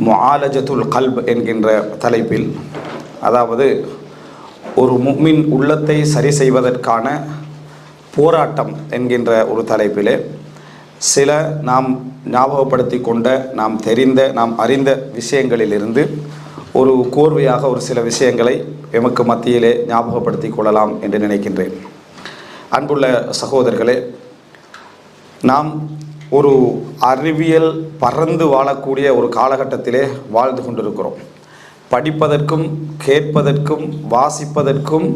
முஆலஜத்துல் கல்ப் என்கின்ற தலைப்பில், அதாவது ஒரு முஃமின் உள்ளத்தை சரி செய்வதற்கான போராட்டம் என்கின்ற ஒரு தலைப்பிலே சில நாம் ஞாபகப்படுத்தி கொண்ட, நாம் தெரிந்த, நாம் அறிந்த விஷயங்களிலிருந்து ஒரு கோர்வையாக ஒரு சில விஷயங்களை எமக்கு மத்தியிலே ஞாபகப்படுத்தி கொள்ளலாம் என்று நினைக்கின்றேன். அன்புள்ள சகோதரர்களே, நாம் ஒரு அறிவியல் பறந்து வாழக்கூடிய ஒரு காலகட்டத்திலே வாழ்ந்து கொண்டிருக்கிறோம். படிப்பதற்கும் கேட்பதற்கும் வாசிப்பதற்கும்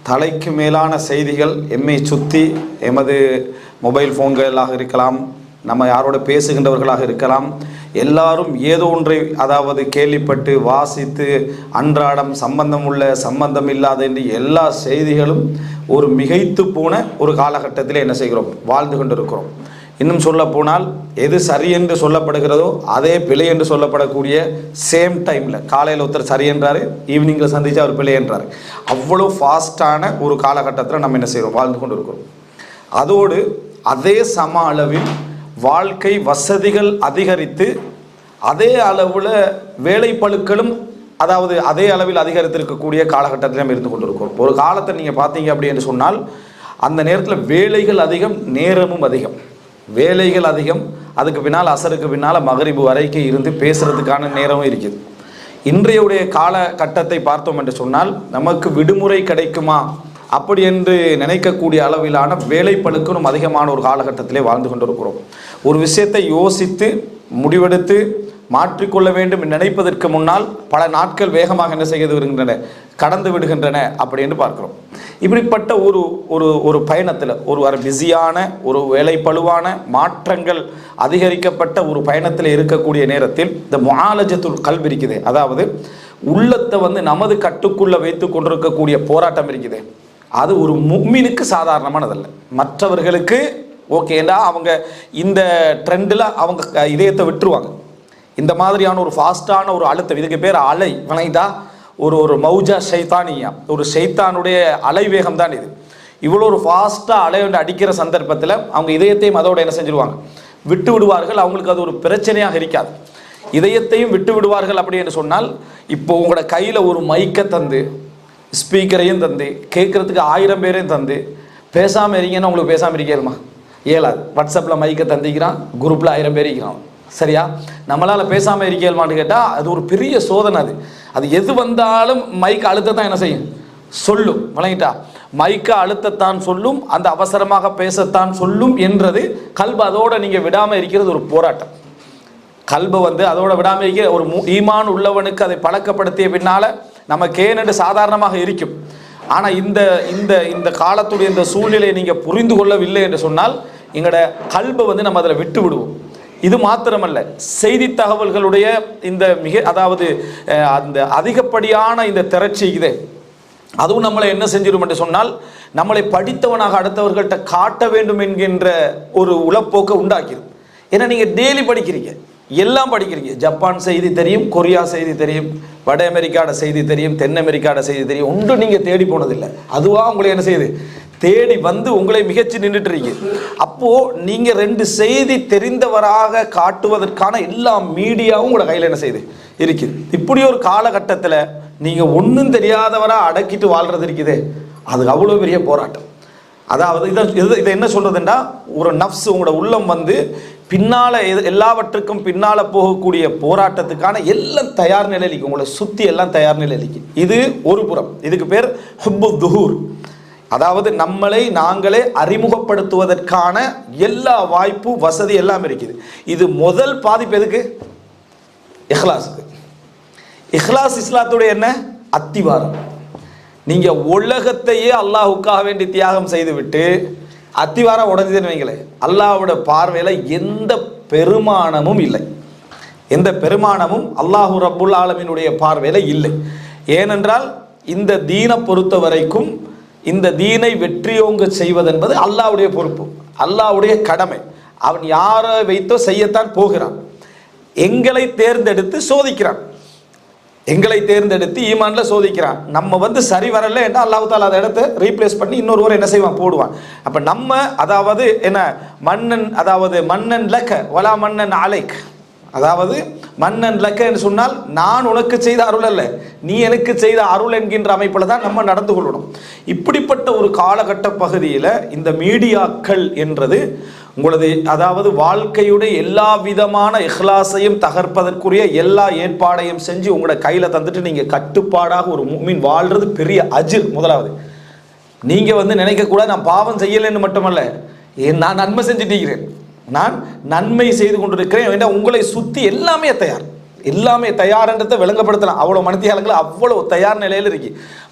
தலைக்கு மேலான செய்திகள் எம்மை சுற்றி, எமது மொபைல் ஃபோன்களாக இருக்கலாம், நம்ம யாரோட பேசுகின்றவர்களாக இருக்கலாம், எல்லாரும் ஏதோ ஒன்றை அதாவது கேள்விப்பட்டு வாசித்து அன்றாடம் சம்பந்தம் உள்ள சம்பந்தம் இல்லாத என்று எல்லா செய்திகளும் ஒரு மிகைத்து போன ஒரு காலகட்டத்தில் என்ன செய்கிறோம், வாழ்ந்து கொண்டிருக்கிறோம். இன்னும் சொல்ல போனால் எது சரி என்று சொல்லப்படுகிறதோ அதே பிழை என்று சொல்லப்படக்கூடிய சேம் டைமில், காலையில் ஒருத்தர் சரி என்றார், ஈவினிங்கில் சந்தித்து அவர் பிழை என்றார். அவ்வளோ ஃபாஸ்டான ஒரு காலகட்டத்தில் நம்ம என்ன செய்கிறோம், வாழ்ந்து கொண்டு இருக்கிறோம். அதோடு அதே சம அளவில் வாழ்க்கை வசதிகள் அதிகரித்து அதே அளவில் வேலைப்பளுக்களும் அதாவது அதே அளவில் அதிகரித்திருக்கக்கூடிய காலகட்டத்தில் நம்ம இருந்து கொண்டிருக்கிறோம். ஒரு காலத்தை நீங்கள் பார்த்தீங்க அப்படின்னு சொன்னால் அந்த நேரத்தில் வேலைகள் அதிகம், நேரமும் அதிகம். வேலைகள் அதிகம், அதுக்கு பின்னால் அசருக்கு பின்னால் மகரிபு வரைக்கும் இருந்து பேசுகிறதுக்கான நேரமும் இருக்குது. இன்றைய காலகட்டத்தை பார்த்தோம் என்று சொன்னால் நமக்கு விடுமுறை கிடைக்குமா அப்படி என்று நினைக்கக்கூடிய அளவிலான வேலைப்பளுக்கும் அதிகமான ஒரு காலகட்டத்திலே வாழ்ந்து கொண்டிருக்கிறோம். ஒரு விஷயத்தை யோசித்து முடிவெடுத்து மாற்றிக்கொள்ள வேண்டும் நினைப்பதற்கு முன்னால் பல நாட்கள் வேகமாக என்ன செய்து வருகின்றன, கடந்து விடுகின்றன அப்படி என்று பார்க்கிறோம். இப்படிப்பட்ட ஒரு ஒரு ஒரு பயணத்தில், ஒரு பிஸியான ஒரு வேலைப்பளுவான மாற்றங்கள் அதிகரிக்கப்பட்ட ஒரு பயணத்தில் இருக்கக்கூடிய நேரத்தில் இந்த முஆலஜத்துல் கல்ப் இருக்குது, அதாவது உள்ளத்தை நமது கட்டுக்குள்ளே வைத்து கொண்டிருக்கக்கூடிய போராட்டம் இருக்குது. அது ஒரு முஃமினுக்கு சாதாரணமானதல்ல. மற்றவர்களுக்கு ஓகேண்டா அவங்க இந்த ட்ரெண்டில் அவங்க இதயத்தை விட்டுருவாங்க. இந்த மாதிரியான ஒரு ஃபாஸ்டான ஒரு அழுத்தம், இதுக்கு பேர் அலை வணைதா, ஒரு மௌஜா ஷைத்தானியா, ஒரு ஷைத்தானுடைய அலைவேகம் தான் இது. இவ்வளோ ஒரு ஃபாஸ்ட்டாக அலை வந்து அடிக்கிற சந்தர்ப்பத்தில் அவங்க இதயத்தையும் அதோட என்ன செஞ்சுருவாங்க, விட்டு விடுவார்கள். அவங்களுக்கு அது ஒரு பிரச்சனையாக இருக்காது. இதயத்தையும் விட்டு விடுவார்கள் அப்படி என்று சொன்னால், இப்போ உங்களோட கையில் ஒரு மைக்கை தந்து, ஸ்பீக்கரையும் தந்து, கேட்குறதுக்கு 1000 பேரையும் தந்து பேசாமல் இருக்கீங்கன்னா உங்களுக்கு பேசாமல் இருக்கேருமா, ஏலாது. வாட்ஸ்அப்பில் மைக்கை தந்திக்கிறான், குரூப்பில் 1000 பேர் இருக்கிறான், சரியா? நம்மளால் பேசாமல் இருக்கேல்மான்னு கேட்டால் அது ஒரு பெரிய சோதனை. அது எது வந்தாலும் மைக்கை அழுத்தத்தான் என்ன செய்யும், சொல்லும். வழங்கிட்டா மைக்கை அழுத்தத்தான் சொல்லும், அந்த அவசரமாக பேசத்தான் சொல்லும் என்றது கல்பு. அதோடு நீங்கள் விடாமல் இருக்கிறது ஒரு போராட்டம். கல்பு அதோட விடாமல் இருக்கிற ஒரு ஈமான் உள்ளவனுக்கு அதை பழக்கப்படுத்திய பின்னால் நமக்கு ஏனென்று சாதாரணமாக இருக்கும். ஆனால் இந்த இந்த இந்த காலத்துடைய இந்த சூழ்நிலையை நீங்கள் புரிந்து கொள்ளவில்லை என்று சொன்னால் எங்களோட கல்பை நம்ம அதில் விட்டு விடுவோம். இது மாத்திரமல்ல, செய்தி தகவல்களுடைய இந்த அதாவது அந்த அதிகப்படியான இந்த திரட்சி இது, அதுவும் நம்மளை என்ன செஞ்சிடும் என்று சொன்னால் நம்மளை படித்தவனாக அடுத்தவர்கள்ட்ட காட்ட வேண்டும் என்கின்ற ஒரு உளப்போக்கை உண்டாக்கிடும். ஏன்னா நீங்கள் டெய்லி படிக்கிறீங்க, எல்லாம் படிக்கிறீங்க. ஜப்பான் செய்தி தெரியும், கொரியா செய்தி தெரியும், வட அமெரிக்காவோட செய்தி தெரியும், தென் அமெரிக்காவோட செய்தி தெரியும். ஒன்றும் நீங்கள் தேடி போனதில்லை, அதுவாக உங்களை என்ன செய்யுது, தேடி வந்து உங்களை மிகச்சி நின்றுட்டு இருக்கு. அப்போது நீங்கள் 2 செய்தி தெரிந்தவராக காட்டுவதற்கான எல்லா மீடியாவும் உங்களோட கையில் என்ன செய்யுது, இருக்குது. இப்படி ஒரு காலகட்டத்தில் நீங்கள் ஒன்றும் தெரியாதவராக அடக்கிட்டு வாழ்கிறது இருக்குது, அது அவ்வளோ பெரிய போராட்டம். அதாவது இதை என்ன சொல்கிறதுன்னா, ஒரு நஃப்ஸ் உங்களோட உள்ளம் பின்னால் எல்லாவற்றுக்கும் பின்னால் போகக்கூடிய போராட்டத்துக்கான எல்லாம் தயார் நிலைக்கு, உங்களை சுற்றி எல்லாம் தயார் நிலைக்கு. இது ஒரு புறம். இதுக்கு பேர் ஹுப்பு துஹூர், அதாவது நம்மளை நாங்களே அறிமுகப்படுத்துவதற்கான எல்லா வாய்ப்பு வசதி எல்லாம் இருக்குது. இது முதல் பாதிப்பு எதுக்கு, இஹ்லாஸுக்கு. இஹ்லாஸ் இஸ்லாத்துடைய என்ன, அத்திவாரம். நீங்கள் உலகத்தையே அல்லாஹுக்காக வேண்டி தியாகம் செய்துவிட்டு அத்திவாரம் உடஞ்சுன்னு வைங்களே, அல்லாஹ்வோட பார்வையில் எந்த பெருமானமும் இல்லை. எந்த பெருமானமும் அல்லாஹு ரப்புல் ஆலமீனுடைய பார்வையில் இல்லை. ஏனென்றால் இந்த தீனை பொறுத்த வரைக்கும் இந்த தீனை வெற்றியோங்க செய்வதென்பது அல்லாஹ்வுடைய பொறுப்பு, அல்லாஹ்வுடைய கடமை. அவன் யாரை வைத்தோ செய்யத்தான் போகிறான். எங்களை தேர்ந்தெடுத்து சோதிக்கிறான், எங்களை தேர்ந்தெடுத்து ஈமான்ல சோதிக்கிறான். நம்ம சரி வரல என்ன, அல்லாஹ் தாலா அந்த இடத்த ரீப்ளேஸ் பண்ணி இன்னொருவரை என்ன செய்வான், போடுவான். அப்ப நம்ம அதாவது என்ன, மன்னன் அதாவது மன்னன் லக்க வலா மன்னன் அலைக், அதாவது மன்னன் லக்க என்று சொன்னால் நான் உனக்கு செய்த அருள் அல்ல, நீ எனக்கு செய்த அருள் என்கின்ற அமைப்பில் தான் நம்ம நடந்து கொள்ளணும். இப்படிப்பட்ட ஒரு காலகட்ட பகுதியில் இந்த மீடியாக்கள் என்றது உங்களது அதாவது வாழ்க்கையுடைய எல்லா விதமான இஹ்லாஸையும் தகர்ப்பதற்குரிய எல்லா ஏற்பாடையும் செஞ்சு உங்களோட கையில் தந்துட்டு நீங்கள் கட்டுப்பாடாக ஒரு முஃமின் வாழ்றது பெரிய அஜிர். முதலாவது நீங்கள் நினைக்கக்கூடாது நான் பாவம் செய்யலைன்னு மட்டுமல்ல, நான் நன்மை செஞ்சுட்டீங்கிறேன், நான் நன்மை செய்து கொண்டிருக்கிறேன். உங்களை சுற்றி எல்லாமே தயார்ன்றதை விளங்கப்படுத்தலாம். அவ்வளோ மனிதர்கள் அவ்வளோ தயார் நிலையில் இருக்கு.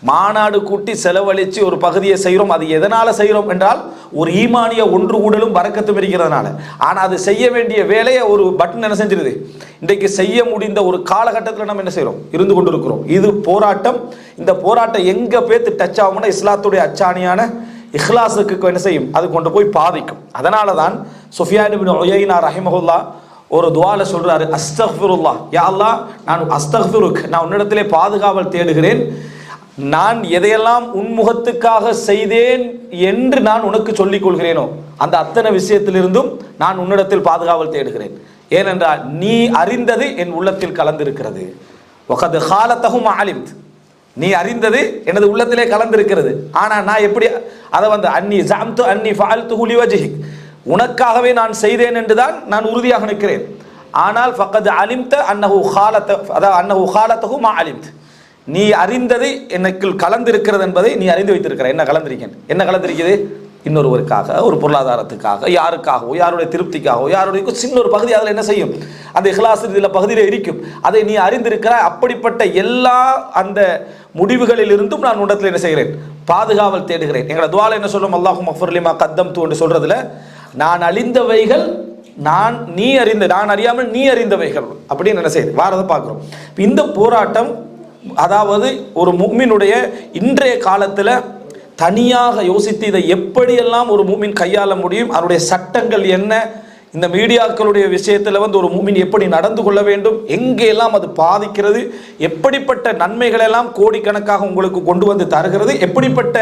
மாநாடு கூட்டி செலவழித்து ஒரு பகுதியை செய்கிறோம். அது எதனால் செய்கிறோம் என்றால் ஒரு ஈமானிய ஒன்று கூடலும் பறக்கத்தும் இருக்கிறதுனால. ஆனால் அது செய்ய வேண்டிய வேலையை ஒரு பட்டன் என்ன செஞ்சிருது, இன்றைக்கு செய்ய முடிந்த ஒரு காலகட்டத்தில் நம்ம என்ன செய்கிறோம், இருந்து கொண்டு இருக்கிறோம். இது போராட்டம். இந்த போராட்டம் எங்கே பேத்து டச் ஆகும்னா இஸ்லாத்துடைய அச்சாணியான இஹ்லாஸுக்கு என்ன செய்யும், அது கொண்டு போய் பாதிக்கும். அதனால தான் சுஃபியான் இப்னு உயைனா ரஹிமஹுல்லா ஒரு துஆல சொல்றாரு, அஸ்தக்ஃபிருல்லாஹ், யா அல்லாஹ் நான் அஸ்தக்ஃபிருக், நான் உன்னிடத்திலே பாதுகாவல் தேடுகிறேன், நான் எதையெல்லாம் உன்முகத்துக்காக செய்தேன் என்று நான் உனக்கு சொல்லிக் கொள்கிறேனோ அந்த அத்தனை விஷயத்திலிருந்தும் நான் உன்னிடத்தில் பாதுகாவல் தேடுகிறேன். ஏனென்றால் நீ அறிந்தது என் உள்ளத்தில் கலந்திருக்கிறது. வகத் ஹாலத்தஹும் அலிம்த், நீ அறிந்தது எனது உள்ளத்திலே கலந்திருக்கிறது. ஆனால் நான் எப்படி அதை அன்னி ஜஅம்து அன்னி ஃபஅல்துஹு லிவஜ்ஹிக், உனக்காகவே நான் செய்தேன் என்றுதான் நான் உறுதியாக நிற்கிறேன். ஆனால் ஃபகத் அலிம்த அன்னஹு ஹாலத்தஹு மா அலிம்த், நீ அறிந்தது எனக்கு கலந்திருக்கிறது என்பதை நீ அறிந்து வைத்திருக்கிற. என்ன கலந்திருக்கேன், என்ன கலந்திருக்குது, இன்னொருவருக்காக, ஒரு பொருளாதாரத்துக்காக, யாருக்காகவோ, யாருடைய திருப்திக்காகவோ, யாருடைய சின்ன ஒரு பகுதி அதில் என்ன செய்யும், அந்த இஹ்லாஸ் இதில் பகுதியில் இருக்கும். அதை நீ அறிந்திருக்கிறாய். அப்படிப்பட்ட எல்லா அந்த முடிவுகளில் இருந்தும் நான் உன்னிடத்தில் என்ன செய்கிறேன், பாதுகாவல் தேடுகிறேன். எங்களை துஆல என்ன சொல்லும், அல்லாஹும்ம ஃபிர் லிமா கத்தம்து என்று சொல்றதுல நான் அழிந்தவைகள் நான் அறியாமல் நீ அறிந்தவைகள் அப்படின்னு என்ன செய்யுது வாரதை பார்க்குறோம். இந்த போராட்டம் அதாவது ஒரு முஃமினுடைய இன்றைய காலத்தில் தனியாக யோசித்து இதை எப்படியெல்லாம் ஒரு முஃமின் கையாள முடியும், அதனுடைய சட்டங்கள் என்ன, இந்த மீடியாக்களுடைய விஷயத்தில் ஒரு முஃமின் எப்படி நடந்து கொள்ள வேண்டும், எங்கெல்லாம் அது பாதிக்கிறது, எப்படிப்பட்ட நன்மைகளெல்லாம் கோடிக்கணக்காக உங்களுக்கு கொண்டு வந்து தருகிறது, எப்படிப்பட்ட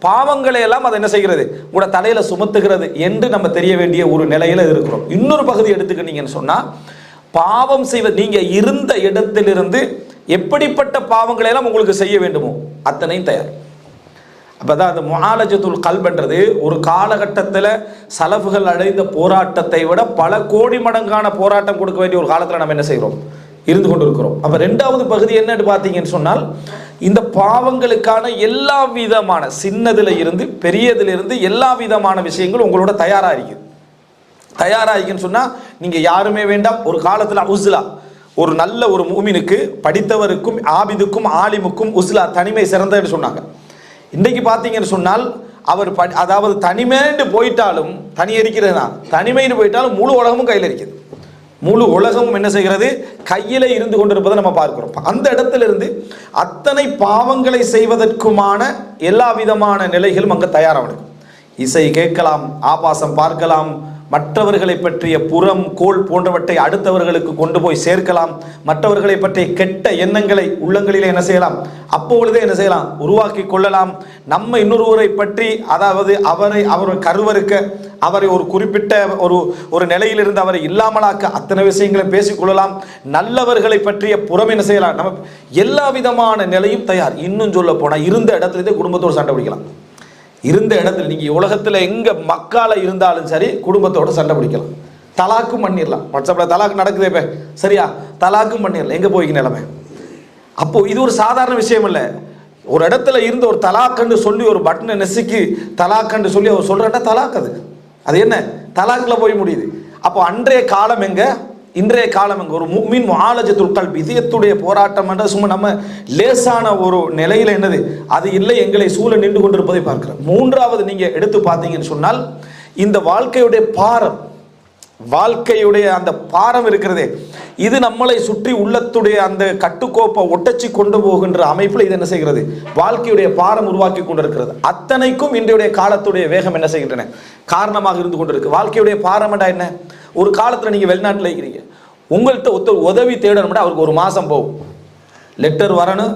பாவங்களை எல்லாம் அது என்ன செய்கிறது உங்களோட தலையில் சுமத்துகிறது என்று நம்ம தெரிய வேண்டிய ஒரு நிலையில் இருக்கிறோம். இன்னொரு பகுதி எடுத்துக்கிட்டீங்கன்னு சொன்னால், பாவம் செய்வது நீங்கள் இருந்த இடத்திலிருந்து எப்படிப்பட்ட பாவங்களை எல்லாம் உங்களுக்கு செய்ய வேண்டுமோ அத்தனையும் தயார். அப்போதான் அந்த முஆலஜத்துல் கல்புன்றது ஒரு காலகட்டத்தில் சலஃபுகள் அடைந்த போராட்டத்தை விட பல கோடி மடங்கான போராட்டம் கொடுக்க வேண்டிய ஒரு காலத்தில் நம்ம என்ன செய்கிறோம், இருந்து கொண்டு இருக்கிறோம். அப்போ ரெண்டாவது பகுதி என்னன்னு பார்த்தீங்கன்னு சொன்னால், இந்த பாவங்களுக்கான எல்லா விதமான சின்னதில் இருந்து பெரியதிலிருந்து எல்லா விதமான விஷயங்களும் உங்களோட தயாராக இருக்குன்னு சொன்னால் நீங்கள் யாருமே வேண்டாம். ஒரு காலத்தில் உஸ்லா, ஒரு நல்ல ஒரு முஃமினுக்கு, படித்தவருக்கும் ஆபிதுக்கும் ஆலிமுக்கும் உஸ்லா தனிமை சிறந்ததுன்னு சொன்னாங்க. இன்றைக்கு பார்த்தீங்கன்னு சொன்னால் அவர் அதாவது தனிமைன்னு போயிட்டாலும், தனி இருக்கிறது தான், தனிமைன்னு போயிட்டாலும் முழு உலகமும் கையில் இருக்குது. முழு உலகமும் என்ன செய்கிறது, கையில் இருந்து கொண்டிருப்பதை நம்ம பார்க்கிறோம். அந்த இடத்திலிருந்து அத்தனை பாவங்களை செய்வதற்குமான எல்லா விதமான நிலைகளும் அங்கே தயாராகணும். இசை கேட்கலாம், ஆபாசம் பார்க்கலாம், மற்றவர்களை பற்றிய புறம் கோல் போன்றவற்றை அடுத்தவர்களுக்கு கொண்டு போய் சேர்க்கலாம், மற்றவர்களை பற்றிய கெட்ட எண்ணங்களை உள்ளங்களிலே என்ன செய்யலாம், அப்பொழுதே என்ன செய்யலாம், உருவாக்கி கொள்ளலாம். நம்ம இன்னொருவரை பற்றி அதாவது அவரை கருவறுக்க, அவரை ஒரு குறிப்பிட்ட ஒரு நிலையிலிருந்து அவரை இல்லாமலாக்க அத்தனை விஷயங்களை பேசிக்கொள்ளலாம். நல்லவர்களை பற்றிய புறம் என்ன செய்யலாம், நம்ம எல்லா விதமான நிலையும் தயார். இன்னும் சொல்ல போனால் இருந்த இடத்துலேருந்தே குடும்பத்தோடு சண்டை பிடிக்கலாம். இருந்த இடத்துல நீங்கள் உலகத்தில் எங்கே மக்கால இருந்தாலும் சரி குடும்பத்தோடு சண்டை பிடிக்கலாம், தலாக்கும் பண்ணிடலாம். வாட்ஸ்அப்பில் தலாக்கு நடக்குதே இப்போ, சரியா, தலாக்கும் பண்ணிடலாம். எங்கே போய்க்கு நிலைமை. அப்போது இது ஒரு சாதாரண விஷயம் இல்லை. ஒரு இடத்துல இருந்து ஒரு தலாக்கண்டு சொல்லி ஒரு பட்டனை நெசுக்கி தலாக்கண்டு சொல்லி அவர் சொல்கிறா தலாக், அது என்ன தலாக்கில் போய் முடியுது. அப்போ அன்றைய காலம் எங்கே, இன்றைய காலம் எங்கே, ஒரு முஃமின் முஆலஜத்துல் கல்ப் இதயத்துடைய போராட்டம் என்ற சும்மா நம்ம லேசான ஒரு நிலையில் என்னது அது இல்லை, எங்களை சூழ நின்று கொண்டிருப்பதை பார்க்கிறோம். மூன்றாவது நீங்கள் எடுத்து பார்த்தீங்கன்னு சொன்னால், இந்த வாழ்க்கையுடைய அந்த பாரம் இருக்கிறதே, இது நம்மளை சுற்றி உள்ளத்துடைய அந்த கட்டுக்கோப்பை ஒட்டச்சி கொண்டு போகின்ற அமைப்பில் இது என்ன செய்கிறது, வாழ்க்கையுடைய பாரம் உருவாக்கி கொண்டிருக்கிறது. அத்தனைக்கும் இன்றைய காலத்துடைய வேகம் என்ன செய்கின்றன, காரணமாக இருந்து கொண்டிருக்கு. வாழ்க்கையுடைய பாரம் என்ன, ஒரு காலத்தில் நீங்கள் வெளிநாட்டில் இருக்கிறீங்க, உங்கள்கிட்ட ஒருத்தர் உதவி தேடணும்னா அவருக்கு ஒரு மாதம் போகும், லெட்டர் வரணும்,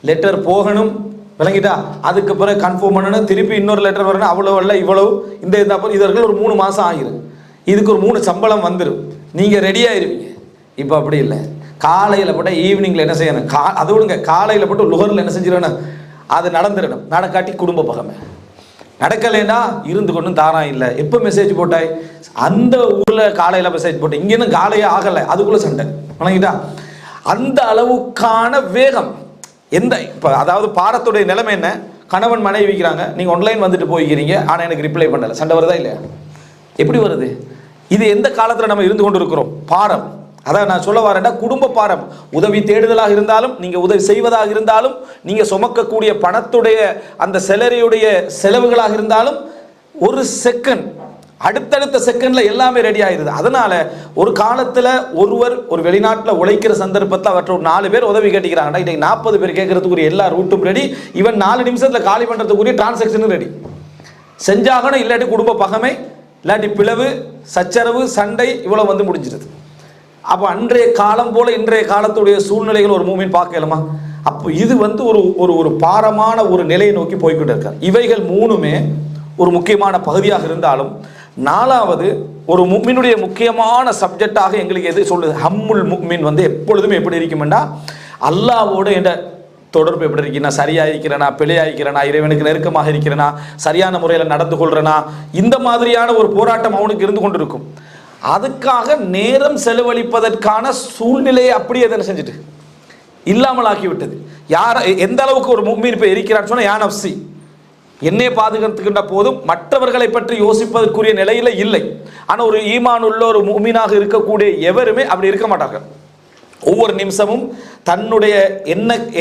லெட்டர் போகணும், விளங்கிட்டா, அதுக்கு பிறகு கன்ஃபார்ம் பண்ணணும், திருப்பி இன்னொரு லெட்டர் வரணும், அவ்வளோ இல்லை இவ்வளவு இதற்கு ஒரு 3 மாதம் ஆகிரும். இதுக்கு ஒரு 3 சம்பளம் வந்துடும், நீங்கள் ரெடியாகிருவீங்க. இப்போ அப்படி இல்லை. காலையில் போட்டால் ஈவினிங்கில் என்ன செய்யணும், அதை விடுங்க, காலையில் போட்டு லுகரில் என்ன செஞ்சிடணும், அது நடந்துடணும். நடக்காட்டி குடும்ப பகமை. நடக்கலைன்னா இருந்து கொண்டும் தாராம் இல்லை. எப்போ மெசேஜ் போட்டாய், அந்த ஊரில் காலையில் மெசேஜ் போட்டேன், இங்கேன்னு காலையே ஆகலை, அதுக்குள்ளே சண்டை வணங்கிட்டா. அந்த அளவுக்கான வேகம் எந்த இப்போ அதாவது பாரத்துடைய நிலைமை என்ன, கணவன் மனைவி வைக்கிறாங்க, நீங்கள் ஆன்லைன் வந்துட்டு போய்க்கிறீங்க, ஆனால் எனக்கு ரிப்ளை பண்ணலை, சண்டை வருதா இல்லையா? எப்படி வருது? இது எந்த காலத்தில் நம்ம இருந்து கொண்டு இருக்கிறோம்? பாரம். அதான் நான் சொல்ல வரேன்டா, குடும்ப பாரம். உதவி தேடுதலாக இருந்தாலும், நீங்கள் உதவி செய்வதாக இருந்தாலும், நீங்கள் சுமக்கக்கூடிய பணத்துடைய அந்த செலரியுடைய செலவுகளாக இருந்தாலும், ஒரு செகண்ட் அடுத்தடுத்த செகண்ட்ல எல்லாமே ரெடி ஆயிருது. அதனால ஒரு காலத்துல ஒருவர் ஒரு வெளிநாட்டில் உழைக்கிற சந்தர்ப்பத்தில் அவற்றை ஒரு 4 பேர் உதவி கேட்டுக்கிறாங்க. இன்னைக்கு 40 பேர் கேட்கறதுக்குரிய எல்லா ரூட்டும் ரெடி. இவன் 4 நிமிஷத்துல காலி பண்றதுக்குரிய டிரான்சாக்ஷனும் ரெடி. செஞ்சாகணும், இல்லாட்டி குடும்ப பகமை, இல்லாட்டி பிளவு, சச்சரவு, சண்டை, இவ்வளவு வந்து முடிஞ்சிருது. அப்போ அன்றைய காலம் போல இன்றைய காலத்துடைய சூழ்நிலைகள் ஒரு மூமின் பார்க்கலாமா? அப்போ இது வந்து ஒரு பாரமான ஒரு நிலையை நோக்கி போய்கிட்டு இருக்கார். இவைகள் 3மே ஒரு முக்கியமான பகுதியாக இருந்தாலும், 4வது ஒரு முக்மினுடைய முக்கியமான சப்ஜெக்டாக எங்களுக்கு எது சொல்லுது, ஹம்முல் முக்மின் வந்து எப்பொழுதுமே எப்படி இருக்குமெண்டா, அல்லாஹ்வோட என்ற தொடர்பு எப்படி இருக்கிறேனா, சரியாக இருக்கிறேனா, பிழையாக இருக்கிறேனா, இறைவனுக்கு நெருக்கமாக இருக்கிறேனா, சரியான முறையில் நடந்து கொள்றேனா, இந்த மாதிரியான ஒரு போராட்டம் அவனுக்கு இருந்து கொண்டு இருக்கும். அதுக்காக நேரம் செலவழிப்பதற்கான சூழ்நிலையை அப்படியே என்ன செஞ்சுட்டு இல்லாமல் ஆக்கிவிட்டது. யார் எந்த அளவுக்கு ஒரு முக்மீன் இப்போ இருக்கிறான்னு சொன்னால், யா நஃப்ஸி, என்னை பாதுகாத்துக்கின்ற போதும் மற்றவர்களை பற்றி யோசிப்பதற்குரிய நிலையில இல்லை. ஆனால் ஒரு ஈமான் உள்ள ஒரு முஃமினாக இருக்கக்கூடிய எவருமே அப்படி இருக்க மாட்டார்கள். ஒவ்வொரு நிமிஷமும் தன்னுடைய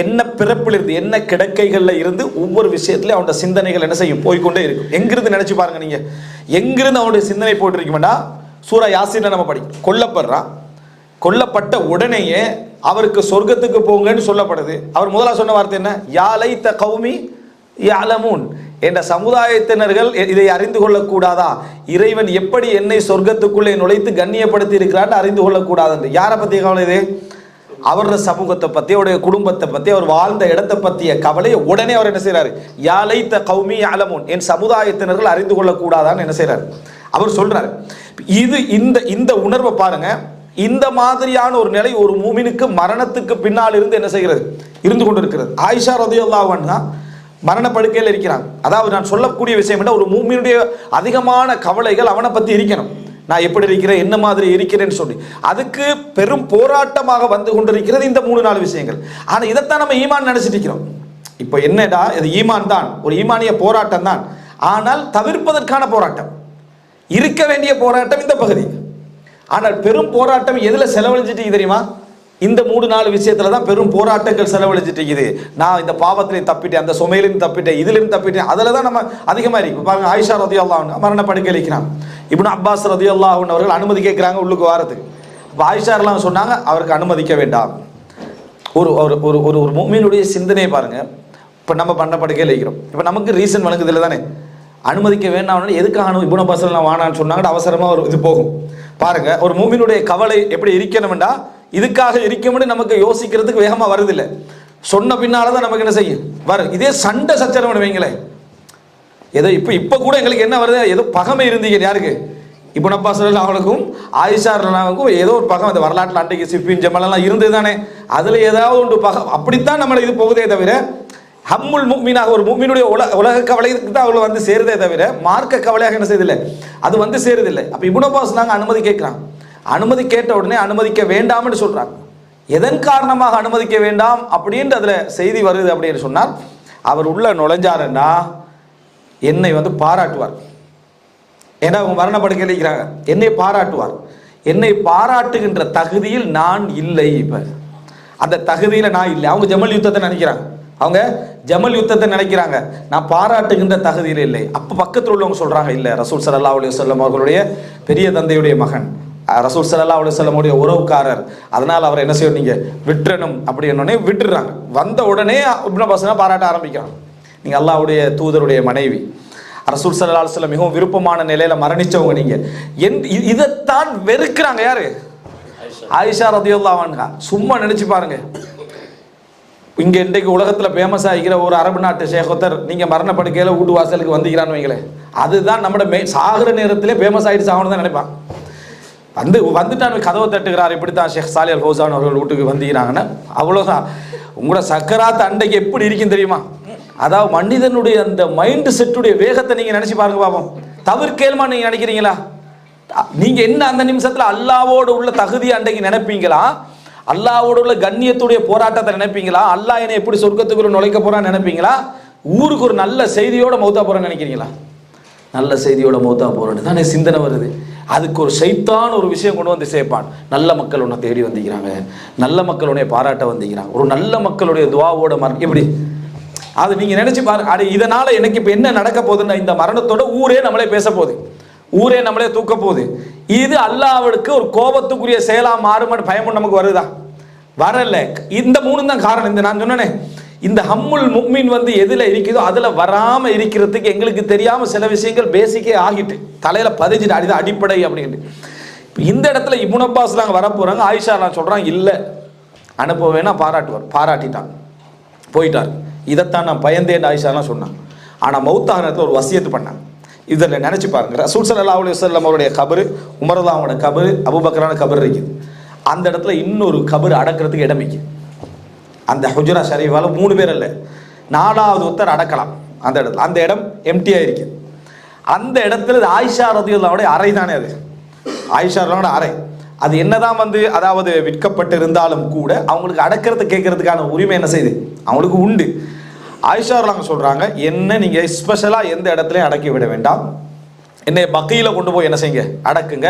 என்ன பிறப்பிலிருந்து என்ன கிடக்கைகளில் இருந்து ஒவ்வொரு விஷயத்திலையும் அவனோட சிந்தனைகள் என்ன செய்யும், போய்கொண்டே இருக்கும். எங்கிருந்து நினைச்சு பாருங்க நீங்க, எங்கிருந்து அவனுடைய சிந்தனை போயிட்டு இருக்குமெண்டா, சூரா யாசீன்ல நம்ம படி, கொல்லப்படுறான், கொல்லப்பட்ட உடனேயே அவருக்கு சொர்க்கத்துக்கு போங்கன்னு சொல்லப்படுது. அவர் முதல்ல சொன்ன வார்த்தை என்ன, யாலைத்த கௌமி யாலமூன், என்ற சமுதாயத்தினர்கள் இதை அறிந்து கொள்ளக்கூடாதா, இறைவன் எப்படி என்னை சொர்க்கத்துக்குள்ளே நுழைத்து கண்ணியப்படுத்தி இருக்கிறான்னு அறிந்து கொள்ளக்கூடாது. யாரை பற்றிய கவலை இது? அவரோட சமூகத்தை பற்றி, அவருடைய குடும்பத்தை பற்றி, அவர் வாழ்ந்த இடத்தை பற்றிய கவலை. உடனே அவர் என்ன செய்யறாரு, யாலைத்த கௌமி யாலமூன், என் சமுதாயத்தினர்கள் அறிந்து கொள்ளக்கூடாதான்னு என்ன செய்யறாரு அவர் சொல்றாரு. இது இந்த உணர்வை பாருங்க. இந்த மாதிரியான ஒரு நிலை ஒரு மூமினுக்கு மரணத்துக்கு பின்னால் இருந்து என்ன செய்கிறது, இருந்து கொண்டு இருக்கிறது. ஆயிஷா ரலியல்லாஹு அன்ஹா மரணப்படுக்கையில் இருக்கிறாங்க. அதாவது நான் சொல்லக்கூடிய விஷயம் என்ன, ஒரு மூமினுடைய அதிகமான கவலைகள் அவனை பற்றி இருக்கணும். நான் எப்படி இருக்கிறேன், என்ன மாதிரி இருக்கிறேன்னு சொல்லி அதுக்கு பெரும் போராட்டமாக வந்து கொண்டிருக்கிறது இந்த 3-4 விஷயங்கள். ஆனால் இதைத்தான் நம்ம ஈமான் நினைச்சிட்டு இருக்கிறோம். இப்போ என்னடா, இது ஈமான் தான், ஒரு ஈமானிய போராட்டம் தான். ஆனால் தவிர்ப்பதற்கான போராட்டம், இருக்க வேண்டிய போராட்டம் இந்த பகுதி. ஆனால் பெரும் போராட்டம் எதுல செலவழிஞ்சிட்டு தெரியுமா? இந்த 3-4 விஷயத்துல தான் பெரும் போராட்டங்கள் செலவழிச்சிட்டு இருக்குது. நான் இந்த பாவத்திலையும் தப்பிட்டேன், அந்த சுமையிலையும் தப்பிட்டேன், இதிலையும் தப்பிட்டேன், அதில் தான் நம்ம அதிகமாக இருக்கு. பாருங்க, ஆயிஷா ரலியல்லாஹு அன்ஹா மரண படுக்கையில் இருக்கிறாங்க. இப்னு அப்பாஸ் ரலியல்லாஹு அன்ஹு அவர்கள் அனுமதி கேட்குறாங்க உள்ளுக்கு வாரத்துக்கு. இப்போ ஆயிஷா எல்லாம் சொன்னாங்க அவருக்கு அனுமதிக்க வேண்டாம். ஒரு ஒரு ஒரு முஃமினுடைய சிந்தனையை பாருங்க. இப்போ நம்ம பண்ண படுக்கையில் இருக்கிறோம், இப்போ நமக்கு ரீசன் வழங்குதில்லை தானே, அனுமதிக்க வேண்டாம்னு எதுக்காக இப்னு அப்பாஸ் எல்லாம் வானான்னு சொன்னாங்க, அவசரமாக ஒரு இது போகும். பாருங்க, ஒரு முஃமினுடைய கவலை எப்படி இருக்கணும்டா, இதுக்காக இருக்கும்னு நமக்கு யோசிக்கிறதுக்கு வேகமாக வருதில்லை, சொன்ன பின்னால தான் நமக்கு என்ன செய்யும் வரும். இதே சண்டை சச்சரவு வைங்களேன், ஏதோ இப்போ கூட எங்களுக்கு என்ன வருது, ஏதோ பகமை இருந்தீங்க யாருக்கு, இப்னு அப்பாஸ் அவங்களுக்கும் ஆயிஷா ரலியல்லாஹுக்கும் ஏதோ ஒரு பகம். அந்த வரலாற்றில் அன்றைக்கு சிஃபின் ஜமலெல்லாம் இருந்தது தானே, அதில் ஏதாவது ஒன்று பகம், அப்படித்தான் நம்மளை இது போகுதே தவிர, ஹம்முல் முஃமினாக ஒரு முஃமினுடைய உலக கவலைக்கு தான் அவங்களை வந்து சேருதே தவிர மார்க்க கவலையாக என்ன செய்யதில்லை, அது வந்து சேருதில்லை. அப்போ இப்னு அப்பாஸ் நாங்கள் அனுமதி கேட்குறாங்க, அனுமதி கேட்ட உடனே அனுமதிக்க வேண்டாம்னு சொல்றாங்க. எதன் காரணமாக அனுமதிக்க வேண்டாம் அப்படின்ட்டு அதுல செய்தி வருது அப்படின்னு சொன்னால், அவர் உள்ள நுழைஞ்சாருன்னா என்னை வந்து பாராட்டுவார். ஏன்னா அவங்க மரணப்படுக்கையில் இருக்கிறாங்க, என்னை பாராட்டுவார். என்னை பாராட்டுகின்ற தகுதியில் நான் இல்லை. இப்ப அந்த தகுதியில நான் இல்லை. அவங்க ஜமல் யுத்தத்தை நினைக்கிறாங்க, அவங்க ஜமல் யுத்தத்தை நினைக்கிறாங்க, நான் பாராட்டுகின்ற தகுதியில் இல்லை. அப்ப பக்கத்தில் உள்ளவங்க சொல்றாங்க, இல்ல ரசூல் ஸல்லல்லாஹு அலைஹி வஸல்லம் அவர்களுடைய பெரிய தந்தையுடைய மகன், ரசூல் ஸல்லல்லாஹு அலைஹி வஸல்லம் உடைய உறவுக்காரர், அதனால் அவரை என்ன செய்யணும், நீங்க விட்டுறணும் அப்படி என்னன்னே விட்டுறாங்க. வந்த உடனே இப்னு அப்பாஸ் பாராட்ட ஆரம்பிக்கிறாங்க, நீங்க அல்லாஹ்வுடைய தூதருடைய மனைவி, ரசூல் ஸல்லல்லாஹு அலைஹி வஸல்லம் மிகவும் விருப்பமான நிலையில மரணிச்சவங்க நீங்க. இதைத்தான் வெறுக்கிறாங்க யாரு, ஆயிஷா ரலியல்லாஹு அன்ஹா. சும்மா நினைச்சு பாருங்க, இங்க இன்றைக்கு உலகத்துல ஃபேமஸ் ஆகிக்கிற ஒரு அரபு நாட்டு ஷேகொத்தர் நீங்க மரணப்படுக்கையில வீட்டு வாசலுக்கு வந்திக்கிறான்னு வைங்களேன், அதுதான் நம்மளோட சாகிற நேரத்திலே ஃபேமஸ் ஆகிட்டு சாகணும் தான் நினைப்பான். வந்துட்டான் கதவை தட்டுகிறார். இப்படித்தான் ஷேக் சாலி அல் ஃபௌசான் அவர்கள் வீட்டுக்கு வந்தீங்கன்னாங்கன்னா அவ்வளோதான். உங்களோட சக்கராத் அண்டைக்கு எப்படி இருக்கும் தெரியுமா? அதாவது மனிதனுடைய அந்த மைண்டு செட்டுடைய வேகத்தை நீங்கள் நினச்சி பாருங்க பாப்போம். தவிர்க்கேல்மா நீங்கள் நினைக்கிறீங்களா? நீங்கள் என்ன அந்த நிமிஷத்தில் அல்லாவோடு உள்ள தகுதி அண்டைக்கு நினைப்பீங்களா? அல்லாவோடு உள்ள கண்ணியத்துடைய போராட்டத்தை நினைப்பீங்களா? அல்லா என்னை எப்படி சொர்க்கத்துக்குள்ள நுழைக்க போறான்னு நினைப்பீங்களா? ஊருக்கு ஒரு நல்ல செய்தியோட மௌத்தா போறேன்னு நினைக்கிறீங்களா? நல்ல செய்தியோட மௌத்தா போறேன்னு தானே சிந்தனை வருது. அதுக்கு ஒரு சைத்தான் ஒரு விஷயம் கொண்டு வந்து சேர்ப்பான். நல்ல மக்கள் உன்னை தேடி வந்திக்கிறாங்க, நல்ல மக்களுடைய பாராட்ட வந்திக்கிறாங்க, ஒரு நல்ல மக்களுடைய துவாவோட எப்படி அது நீங்கள் நினச்சி பாருங்க. அது இதனால் எனக்கு இப்போ என்ன நடக்க போகுதுன்னா, இந்த மரணத்தோட ஊரே நம்மளே பேச போகுது, ஊரே நம்மளே தூக்க போகுது. இது அல்லாஹ்வுக்கு ஒரு கோபத்துக்குரிய செயலாக மாறுமாட்டு பயமும் நமக்கு வருதா? வரல. இந்த மூணு தான் காரணம். இந்த நான் சொன்னேனே, இந்த ஹம்முல் முஃமின் எதில் இருக்குதோ அதில் வராமல் இருக்கிறதுக்கு எங்களுக்கு தெரியாமல் சில விஷயங்கள் பேசிக்கே ஆகிட்டு தலையில் பதிஞ்சிட்டு, அதுதான் அடிப்படை அப்படின்ட்டு. இப்போ இந்த இடத்துல இப்னு அப்பாஸ் நாங்கள் வரப்போகிறாங்க. ஆயிஷா நான் சொல்கிறாங்க, இல்லை அனுப்ப வேணா, பாராட்டிட்டான், போயிட்டார். இதைத்தான் நான் பயந்தேன் ஆயிஷாலாம் சொன்னான். ஆனால் மௌத்தாக நேரத்தில் ஒரு வசியத்து பண்ணாங்க. இதில் நினச்சி பாருங்க, ரசூல் ஸல்லல்லாஹு அலைஹி வஸல்லம் அவருடைய கபரு, உமர்லாவோட கபரு, அபூபக்கரான கபர் இருக்குது. அந்த இடத்துல இன்னொரு கபர் அடக்கிறதுக்கு இடம் இருக்குது. அந்த ஹுஜ்ரா ஷரீஃபால 3 பேர் இல்லை, 4வது ஒருத்தர் அடக்கலாம் அந்த இடத்துல. அந்த இடம் எம்டியாக இருக்குது. அந்த இடத்துல ஆயிஷா ரதியல்லாஹுடைய அறை தானே அது, ஆயிஷா ரதியல்லாஹுடைய அறை. அது என்னதான் அதாவது விற்கப்பட்டு இருந்தாலும் கூட அவங்களுக்கு அடக்கிறது கேட்கறதுக்கான உரிமை என்ன செய்யுது, அவங்களுக்கு உண்டு. ஆயிஷா ரதியல்லாஹு சொல்றாங்க, என்ன நீங்க ஸ்பெஷலாக எந்த இடத்துலையும் அடக்கி விட வேண்டாம், என்னை பக்கையில் கொண்டு போய் என்ன செய்யுங்க, அடக்குங்க,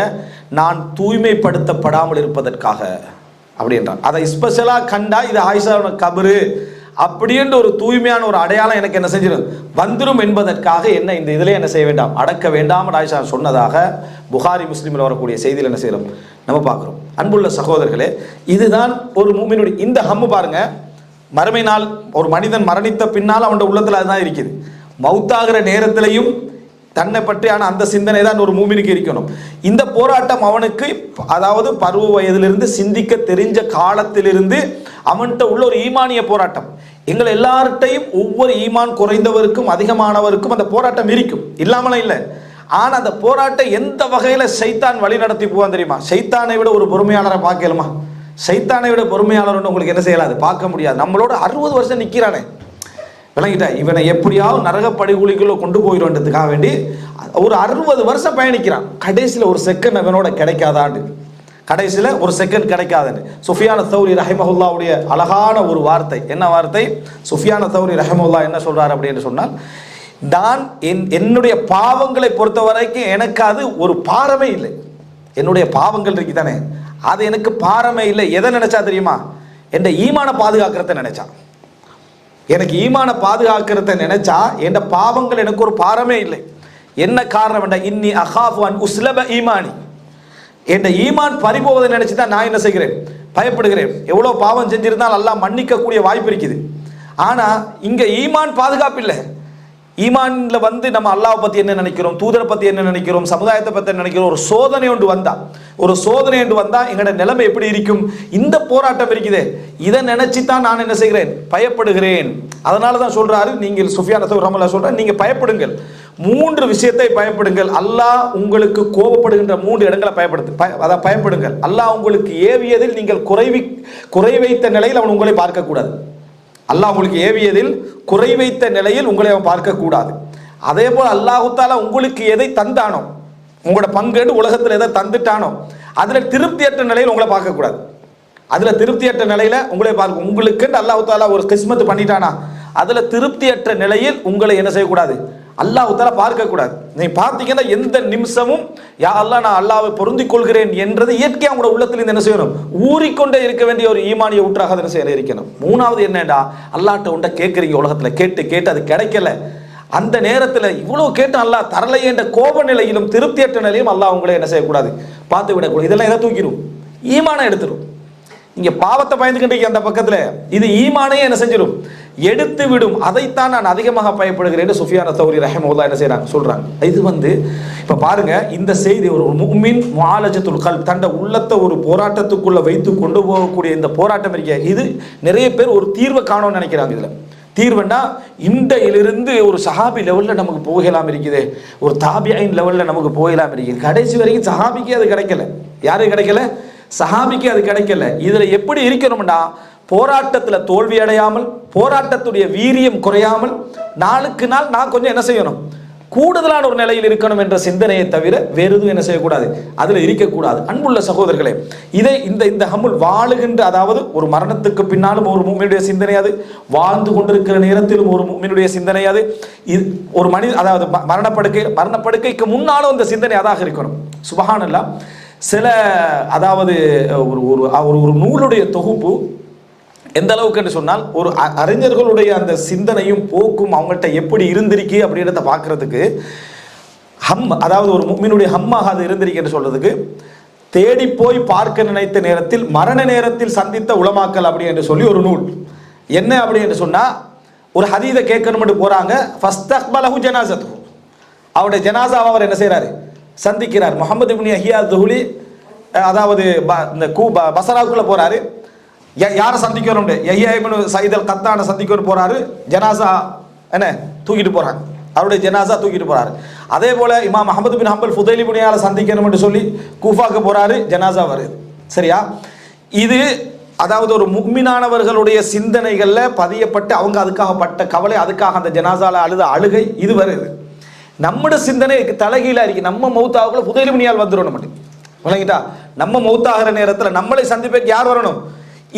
நான் தூய்மைப்படுத்தப்படாமல் இருப்பதற்காக அப்படின்றான். அதை ஸ்பெஷலாக கண்டா இது ஆயிஷாவோட கபரு அப்படின்ற ஒரு தூய்மையான ஒரு அடையாளம் எனக்கு என்ன செஞ்சிடும், வந்துடும் என்பதற்காக என்ன இந்த இதில் என்ன செய்ய வேண்டாம், அடக்க வேண்டாம் ஆயிஷா சொன்னதாக புகாரி முஸ்லீமில் வரக்கூடிய செய்தியில் என்ன செய்யறோம் நம்ம பார்க்குறோம். அன்புள்ள சகோதரர்களே, இதுதான் ஒரு மூமினுடைய இந்த ஹம்மு. பாருங்க, மறுமை நாள் ஒரு மனிதன் மரணித்த பின்னால் அவனோட உள்ளத்தில் அதுதான் இருக்குது. மௌத்தாகிற நேரத்திலையும் தன்னை பற்றியான அந்த சிந்தனை தான் ஒரு மூமினுக்கு இருக்கணும். இந்த போராட்டம் அவனுக்கு அதாவது பருவ வயதிலிருந்து சிந்திக்க தெரிஞ்ச காலத்திலிருந்து அவன்கிட்ட உள்ள ஒரு ஈமானிய போராட்டம். எங்கள் எல்லார்ட்டையும் ஒவ்வொரு ஈமான் குறைந்தவருக்கும் அதிகமானவருக்கும் அந்த போராட்டம் இருக்கும், இல்லாமலாம் இல்லை. ஆனால் அந்த போராட்டம் எந்த வகையில் சைத்தான் வழி நடத்தி போவான் தெரியுமா? சைத்தானை விட ஒரு பொறுமையாளரை பார்க்கலுமா? சைத்தானை விட பொறுமையாளர் உங்களுக்கு என்ன செய்யலாது, பார்க்க முடியாது. நம்மளோட 60 வருஷம் நிற்கிறானே, விளங்கிட்டா, இவனை எப்படியாவது நரக படுகொலிக்குள்ள கொண்டு போயிடுன்றதுக்காக வேண்டி ஒரு 60 வருஷம் பயணிக்கிறான். கடைசியில் ஒரு செகண்ட் அவனோட கிடைக்காதாண்டு, கடைசியில் ஒரு செகண்ட் கிடைக்காதுன்னு சுஃபியான் தௌரி ரஹிமஹுல்லாவுடைய அழகான ஒரு வார்த்தை. என்ன வார்த்தை? சுஃபியான் தௌரி ரஹிமஹுல்லா என்ன சொல்றாரு அப்படின்னு சொன்னால், நான் என்னுடைய பாவங்களை பொறுத்த வரைக்கும் எனக்கு அது ஒரு பாரமே இல்லை. என்னுடைய பாவங்கள் இருக்கு தானே, அது எனக்கு பாரமே இல்லை. எதை நினைச்சா தெரியுமா? என் ஈமான பாதுகாக்கிறத நினைச்சான். எனக்கு ஈமான பாதுகாக்கிறத நினைச்சா என் பாவங்கள் எனக்கு ஒரு பாரமே இல்லை. என்ன காரணம் என்றால், இன்னி அகாஃபு அன் உஸ்லப ஈமானி, என் ஈமான் பறிபோவதை நினைச்சு தான் நான் என்ன செய்கிறேன், பயப்படுகிறேன். எவ்வளோ பாவம் செஞ்சிருந்தால் அல்லாஹ் மன்னிக்கக்கூடிய வாய்ப்பு இருக்குது. ஆனால் இங்கே ஈமான் பாதுகாப்பு இல்லை. ஈமானில் நம்ம அல்லாஹ் பற்றி என்ன நினைக்கிறோம், தூதரை பற்றி என்ன நினைக்கிறோம், சமுதாயத்தை பற்றி நினைக்கிறோம். ஒரு சோதனை ஒன்று வந்தால் எங்களோட நிலைமை எப்படி இருக்கும்? இந்த போராட்டம் இருக்குதே, இதை நினைச்சு தான் நான் என்ன செய்கிறேன், பயப்படுகிறேன். அதனால தான் சொல்றாரு, நீங்கள் சுஃபியான் தௌரி ரஹ்மத்துல்லாஹி சொல்றாரு, நீங்கள் பயப்படுங்கள், 3 விஷயத்தை பயப்படுங்கள். அல்லாஹ் உங்களுக்கு கோபப்படுகின்ற 3 இடங்களை பயப்படுங்கள். அல்லாஹ் உங்களுக்கு ஏவியதில் நீங்கள் குறை வைத்த நிலையில் அவன் உங்களை பார்க்கக்கூடாது. அல்லாஹ் உங்களுக்கு ஏவியதில் குறை வைத்த நிலையில் உங்களை அவன் பார்க்கக்கூடாது. அதே போல் அல்லாஹு தாலா உங்களுக்கு எதை தந்தானோ, உங்களோட பங்கேடு உலகத்தில் எதை தந்துட்டானோ அதில் திருப்தியற்ற நிலையில் உங்களை பார்க்கக்கூடாது. அதில் திருப்தியற்ற நிலையில் உங்களை பார்க்க, உங்களுக்கு அல்லாஹு தாலா ஒரு கிஸ்மத்து பண்ணிட்டானா அதில் திருப்தியற்ற நிலையில் உங்களை என்ன செய்யக்கூடாது, அல்லாஹு தாலா பார்க்கக்கூடாது. நீ பார்த்தீங்கன்னா எந்த நிமிஷமும் யா அல்லாஹ் நான் அல்லாஹ்வை பொருந்திக் கொள்கிறேன் என்றது இயற்கையாக உங்களோட உள்ளத்தில் என்ன செய்யணும், ஊறிக்கொண்டே இருக்க வேண்டிய ஒரு ஈமானிய ஊற்றாக என்ன செய்ய இருக்கணும். 3வது என்னடா, அல்லாஹ்ட்ட உண்ட கேட்குறீங்க, உலகத்தில் கேட்டு அது கிடைக்கல, அந்த நேரத்தில் இவ்வளோ கேட்டு அல்லாஹ் தரலை என்ற கோப நிலையிலும் திருப்தியற்ற நிலையும் அல்லாஹ் உங்களை என்ன செய்யக்கூடாது, பார்த்து விடக்கூடாது. இதெல்லாம் எதை தூக்கிடும், ஈமானை எடுத்துடும். இங்கே பாவத்தை பயந்துக்கிட்டு அந்த பக்கத்தில் இது ஈமானையே என்ன செஞ்சிடும், எடுத்து விடும். அதைத்தான் நான் அதிகமாக பயப்படுகிறேன் சுஃபியான் தௌரி ரஹிமஹுல்லாஹ் என்ன செய்கிறாங்க, சொல்கிறாங்க. இது இப்போ பாருங்க, இந்த செய்தி ஒரு முஃமின் முஆலஜத்துல் கல்ப், தண்ட உள்ளத்தை ஒரு போராட்டத்துக்குள்ளே வைத்து கொண்டு போகக்கூடிய இந்த போராட்டம் இருக்க, இது நிறைய பேர் ஒரு தீர்வை காணணும்னு நினைக்கிறாங்க. இதில் தீர்வுன்னா இன்றையிலிருந்து ஒரு சஹாபி லெவலில் நமக்கு போகலாம் இருக்குது, ஒரு தாபியின் லெவலில் நமக்கு போகலாம் இருக்குது. கடைசி வரைக்கும் சஹாபிக்கு அது கிடைக்கல. யாருக்கு கிடைக்கல? சஹாபிக்கு அது கிடைக்கல. இதில் எப்படி இருக்கணும்னா, போராட்டத்தில் தோல்வி அடையாமல், போராட்டத்துடைய வீரியம் குறையாமல், நாளுக்கு நாள் நான் கொஞ்சம் என்ன செய்யணும், கூடுதலான ஒரு நிலையில் இருக்கணும் என்ற சிந்தனையை தவிர வேறு எதுவும் என்ன செய்யக்கூடாது, அதில் இருக்கக்கூடாது. அன்புள்ள சகோதரர்களே, இதை இந்த ஹம்முல் வாழுகின்ற, அதாவது ஒரு மரணத்துக்கு பின்னாலும் ஒரு முஃமினுடைய சிந்தனை அது, வாழ்ந்து கொண்டிருக்கிற நேரத்திலும் ஒரு முஃமினுடைய சிந்தனை அது, ஒரு மனித, அதாவது மரணப்படுக்கைக்கு முன்னாலும் அந்த சிந்தனை அதாக இருக்கணும். சுப்ஹானல்லாஹ். சில, அதாவது ஒரு நூலுடைய தொகுப்பு எந்த அளவுக்கு என்று சொன்னால், ஒரு அறிஞர்களுடைய அந்த சிந்தனையும் போக்கும் அவங்கள்ட்ட எப்படி இருந்திருக்கு அப்படின்றத பார்க்கறதுக்கு, அதாவது ஒரு முஃமினுடைய ஹம்மாக அது இருந்திருக்கு என்று சொல்றதுக்கு, தேடி போய் பார்க்க நினைத்த நேரத்தில் மரண நேரத்தில் சந்தித்த உலமாக்கல் அப்படி என்று சொல்லி ஒரு நூல். என்ன அப்படி என்று சொன்னா, ஒரு ஹதீதை கேட்கணும்னு போறாங்க. ஃபஸ்தக்பலஹு ஜனாஸத்துஹு, அவருடைய ஜனாஸாவை அவர் என்ன செய்யறாரு, சந்திக்கிறார். முஹம்மது இப்னு யஹ்யா துஹ்லி, அதாவது இந்த பஸராவுக்குள்ள போறாரு. யாரை சந்திக்கணும், யஹ்யா இப்னு சயீத் அல் கத்தானை சந்திக்கணும் போறாரு. ஜனாஸா என்ன தூக்கிட்டு போறாங்க, அவருடைய ஜனாஸா தூக்கிட்டு போறாரு. அதே போல இமாம் அஹ்மது பின் ஹம்பல் ஃபுதைலி இப்னு இயாதை சந்திக்கணும் என்று சொல்லி கூஃபாக்கு போறாரு, ஜனாஸா வருது. சரியா? இது அதாவது ஒரு முஃமினானவர்களுடைய சிந்தனைகள்ல பதியப்பட்டு அவங்க அதுக்காக பட்ட கவலை, அதுக்காக அந்த ஜனாஸால அழுத அழுகை இது வருது. நம்முடைய சிந்தனை தலைகீழா இருக்கு. நம்ம மௌத்தாவுக்குள்ள ஃபுதைலி இப்னு இயால் வந்துடும். நம்ம விளங்கிட்டா, நம்ம மௌத்தாகிற நேரத்தில் நம்மளை சந்திப்பதற்கு யார் வரணும்?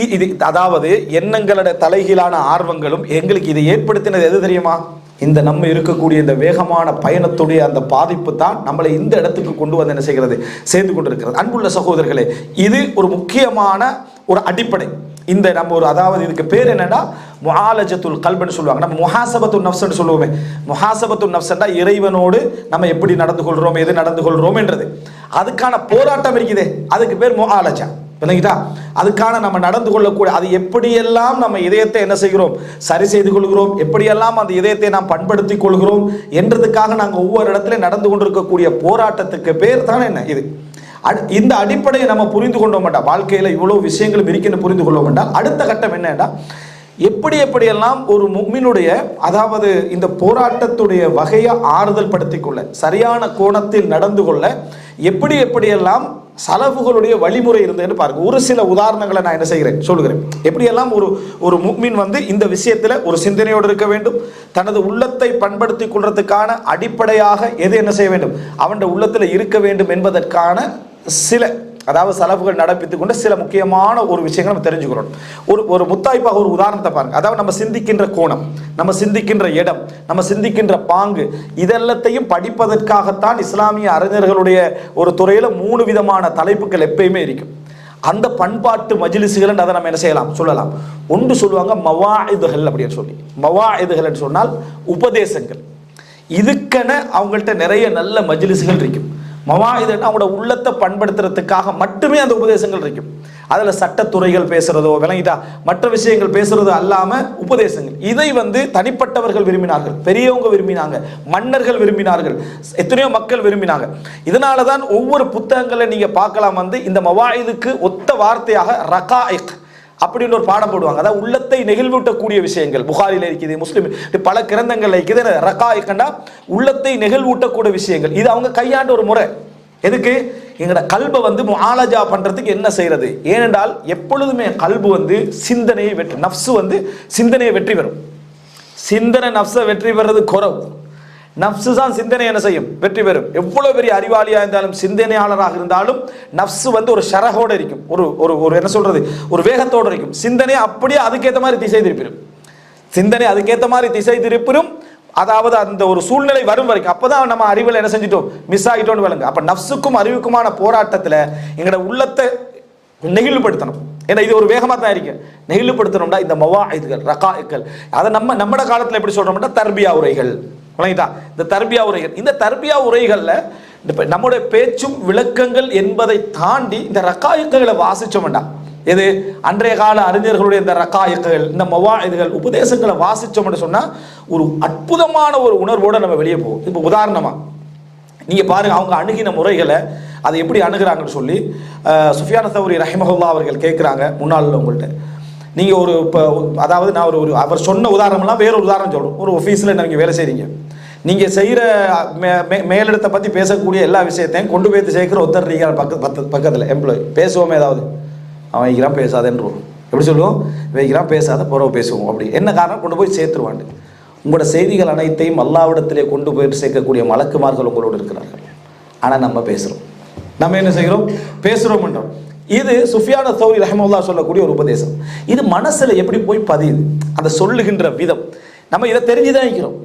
இது அதாவது எண்ணங்களோட தலைகீழான ஆர்வங்களும் எங்களுக்கு இதை ஏற்படுத்தினது எது தெரியுமா? இந்த நம்ம இருக்கக்கூடிய இந்த வேகமான பயணத்துடைய அந்த பாதிப்பு தான் நம்மளை இந்த இடத்துக்கு கொண்டு வந்து என்ன செய்கிறது, சேர்ந்து கொண்டிருக்கிறது. அன்புள்ள சகோதரர்களே, இது ஒரு முக்கியமான ஒரு அடிப்படை. இந்த நம்ம ஒரு, அதாவது இதுக்கு பேர் என்னன்னா முஆலஜத்துல் கல்ப்னு சொல்லுவாங்க. நம்ம முஹாசபத்துன் நஃப்ஸ்னு சொல்லுவோமே. முஹாசபத்துன் நஃப்ஸ்னா இறைவனோடு நம்ம எப்படி நடந்து கொள்றோம், எது நடந்து கொள்றோம் என்றது, அதுக்கான போராட்டம் இருக்குதே, அதுக்கு பேர் முஆலஜா. விளங்கிட்டா? அதுக்கான நம்ம நடந்து கொள்ளக்கூடிய, அது எப்படியெல்லாம் நம்ம இதயத்தை என்ன செய்கிறோம், சரி செய்து கொள்கிறோம், எப்படியெல்லாம் அந்த இதயத்தை நாம் பண்படுத்திக் கொள்கிறோம் என்றதுக்காக நாங்கள் ஒவ்வொரு இடத்துல நடந்து கொண்டிருக்கக்கூடிய போராட்டத்துக்கு பேர் தான் என்ன இது. இந்த அடிப்படையை நம்ம புரிந்து கொள்ள மாட்டோம். வாழ்க்கையில் இவ்வளவு விஷயங்களும் இருக்குன்னு புரிந்து கொள்ள மாட்டோம். அடுத்த கட்டம் என்னன்னா, எப்படியெல்லாம் ஒரு முஃமினுடைய, அதாவது இந்த போராட்டத்துடைய வகையை ஆறுதல் படுத்திக் கொள்ள, சரியான கோணத்தில் நடந்து கொள்ள எப்படியெல்லாம் சலஃபுகளுடைய வழிமுறை இருந்ததுன்னு பாருங்க. ஒரு சில உதாரணங்களை நான் என்ன செய்கிறேன், சொல்லுகிறேன். எப்படியெல்லாம் ஒரு முஃமின் வந்து இந்த விஷயத்தில் ஒரு சிந்தனையோடு இருக்க வேண்டும், தனது உள்ளத்தை பண்படுத்திக் கொள்றதுக்கான அடிப்படையாக எது என்ன செய்ய வேண்டும், அவனுடைய உள்ளத்தில் இருக்க வேண்டும் என்பதற்கான சில, அதாவது சலஃபுகள் நடப்பித்துக் கொண்ட சில முக்கியமான ஒரு விஷயங்களை நம்ம தெரிஞ்சுக்கிறோம். ஒரு முத்தாய்ப்பாக ஒரு உதாரணத்தை பாருங்க. அதாவது நம்ம சிந்திக்கின்ற கோணம், நம்ம சிந்திக்கின்ற இடம், நம்ம சிந்திக்கின்ற பாங்கு, இதெல்லாத்தையும் படிப்பதற்காகத்தான் இஸ்லாமிய அறிஞர்களுடைய ஒரு துறையில் 3 விதமான தலைப்புகள் எப்பயுமே இருக்கும். அந்த பண்பாட்டு மஜ்லிஸ்கள் அதை நம்ம என்ன செய்யலாம், சொல்லலாம். ஒன்று சொல்லுவாங்க மவாஇதுகள் அப்படின்னு சொல்லி. மவாஇதுகள் சொன்னால் உபதேசங்கள். இதுக்கென அவங்கள்ட்ட நிறைய நல்ல மஜ்லிஸ்கள் இருக்கும். மவாஇதுன்னா அவங்களோட உள்ளத்தை பண்படுத்துறதுக்காக மட்டுமே அந்த உபதேசங்கள் இருக்கும். அதில் சட்டத்துறைகள் பேசுறதோ, விளங்கிட்டா, மற்ற விஷயங்கள் பேசுறதோ அல்லாமல் உபதேசங்கள். இதை வந்து தனிப்பட்டவர்கள் விரும்பினார்கள், பெரியவங்க விரும்பினாங்க, மன்னர்கள் விரும்பினார்கள், எத்தனையோ மக்கள் விரும்பினாங்க. இதனால தான் ஒவ்வொரு புத்தகங்களை நீங்க பார்க்கலாம், வந்து இந்த மவாஇதுக்கு ஒத்த வார்த்தையாக ரகாயிக் அப்படின்னு ஒரு பாடம் போடுவாங்க. அதாவது உள்ளத்தை நெகிழ்வூட்டக்கூடிய விஷயங்கள். புகாரில இருக்குது, முஸ்லிம் பல கிரந்தங்கள்ல இருக்குது. ரகாயிக்னா உள்ளத்தை நெகிழ்வூட்டக்கூடிய விஷயங்கள். இது அவங்க கையாண்ட ஒரு முறை. எதுக்கு? எங்களோட கல்பை வந்து முஆலஜா பண்றதுக்கு என்ன செய்யறது. ஏனென்றால் எப்பொழுதுமே கல்பு வந்து சிந்தனையை வெற்றி, நஃப்சு வந்து சிந்தனையை வெற்றி பெறும். சிந்தனை நஃப்ஸை வெற்றி பெறது குறவு. நஃப்சு தான் சிந்தனை என்ன செய்யும், வெற்றி பெறும். எவ்வளவு பெரிய அறிவாளியா இருந்தாலும், சிந்தனையாளராக இருந்தாலும், நஃப்சு வந்து ஒரு ஷரஹோட இருக்கும், ஒரு என்ன சொல்றது, ஒரு வேகத்தோடு இருக்கும். சிந்தனை அப்படியே அதுக்கேற்ற மாதிரி திசை திருப்பிடும். சிந்தனை அதுக்கேற்ற மாதிரி திசை திருப்பிடும். அதாவது அந்த ஒரு சூழ்நிலை வரும் வரைக்கும், அப்பதான் நம்ம அறிவில் என்ன செஞ்சிட்டோம், மிஸ் ஆகிட்டோம்னு விளங்க. அப்ப நஃப்சுக்கும் அறிவுக்குமான போராட்டத்துல எங்களோட உள்ளத்தை நெகிழ்வுபடுத்தணும். ஏன்னா இது ஒரு வேகமாக தான் இருக்கு. நெகிழ்வுபடுத்தணும்னா இந்த மவாஇதுகள், ரகாயிக்கள், அதை நம்மட காலத்தில் எப்படி சொல்றோம்னா தர்பியா உரைகள். விளங்கிட்டா? இந்த தர்பியா உரைகள், இந்த தர்பியா உரைகள்ல நம்முடைய பேச்சும் விளக்கங்கள் என்பதை தாண்டி இந்த ரகாயிக்களை வாசிச்சோம்டா, எது அன்றைய கால அறிஞர்களுடைய இந்த ரகாயிக்கள், இந்த மவாஇதுகள், உபதேசங்களை வாசிச்சோம்னு சொன்னா ஒரு அற்புதமான ஒரு உணர்வோட நம்ம வெளியே போவோம். இப்போ உதாரணமா நீங்க பாருங்க, அவங்க அணுகின முறைகளை அதை எப்படி அணுகிறாங்கன்னு சொல்லி சுஃபியான் தௌரி ரஹிமஹுல்லாஹ் அவர்கள் கேட்குறாங்க முன்னாள் உங்கள்கிட்ட, நீங்கள் ஒரு இப்போ அதாவது நான் ஒரு அவர் சொன்ன உதாரணம்லாம் வேற ஒரு உதாரணம் சொல்கிறோம். ஒரு ஆஃபீஸில் நீங்கள் வேலை செய்கிறீங்க, நீங்கள் செய்கிற மேலிடத்தை பற்றி பேசக்கூடிய எல்லா விஷயத்தையும் கொண்டு போய் சேர்க்குற ஒருத்தர் நீங்கள் பக்கத்தில் எம்ப்ளாயி பேசுவோமே, ஏதாவது அவன் வைக்கிறான் பேசாதேன்றோம். எப்படி சொல்லுவோம்? வைக்கிறான் பேசாத புறவு பேசுவோம். அப்படி என்ன காரணம்? கொண்டு போய் சேர்த்துருவாண்டு. உங்களோட செய்திகள் அனைத்தையும் அல்லாவிடத்திலே கொண்டு போயிட்டு சேர்க்கக்கூடிய மலக்குமார்கள் உங்களோடு இருக்கிறார்கள். ஆனால் நம்ம பேசுகிறோம், நம்ம என்ன செய்கிறோம்? பேசுகிறோம்ன்றோம். இது சுஃபியான தௌரி ரஹ்மத்துல்லாஹ் சொல்லக்கூடிய ஒரு உபதேசம். இது மனசில் எப்படி போய் பதியுது, அந்த சொல்லுகின்ற விதம். நம்ம இதை தெரிஞ்சுதான் இருக்கிறோம்.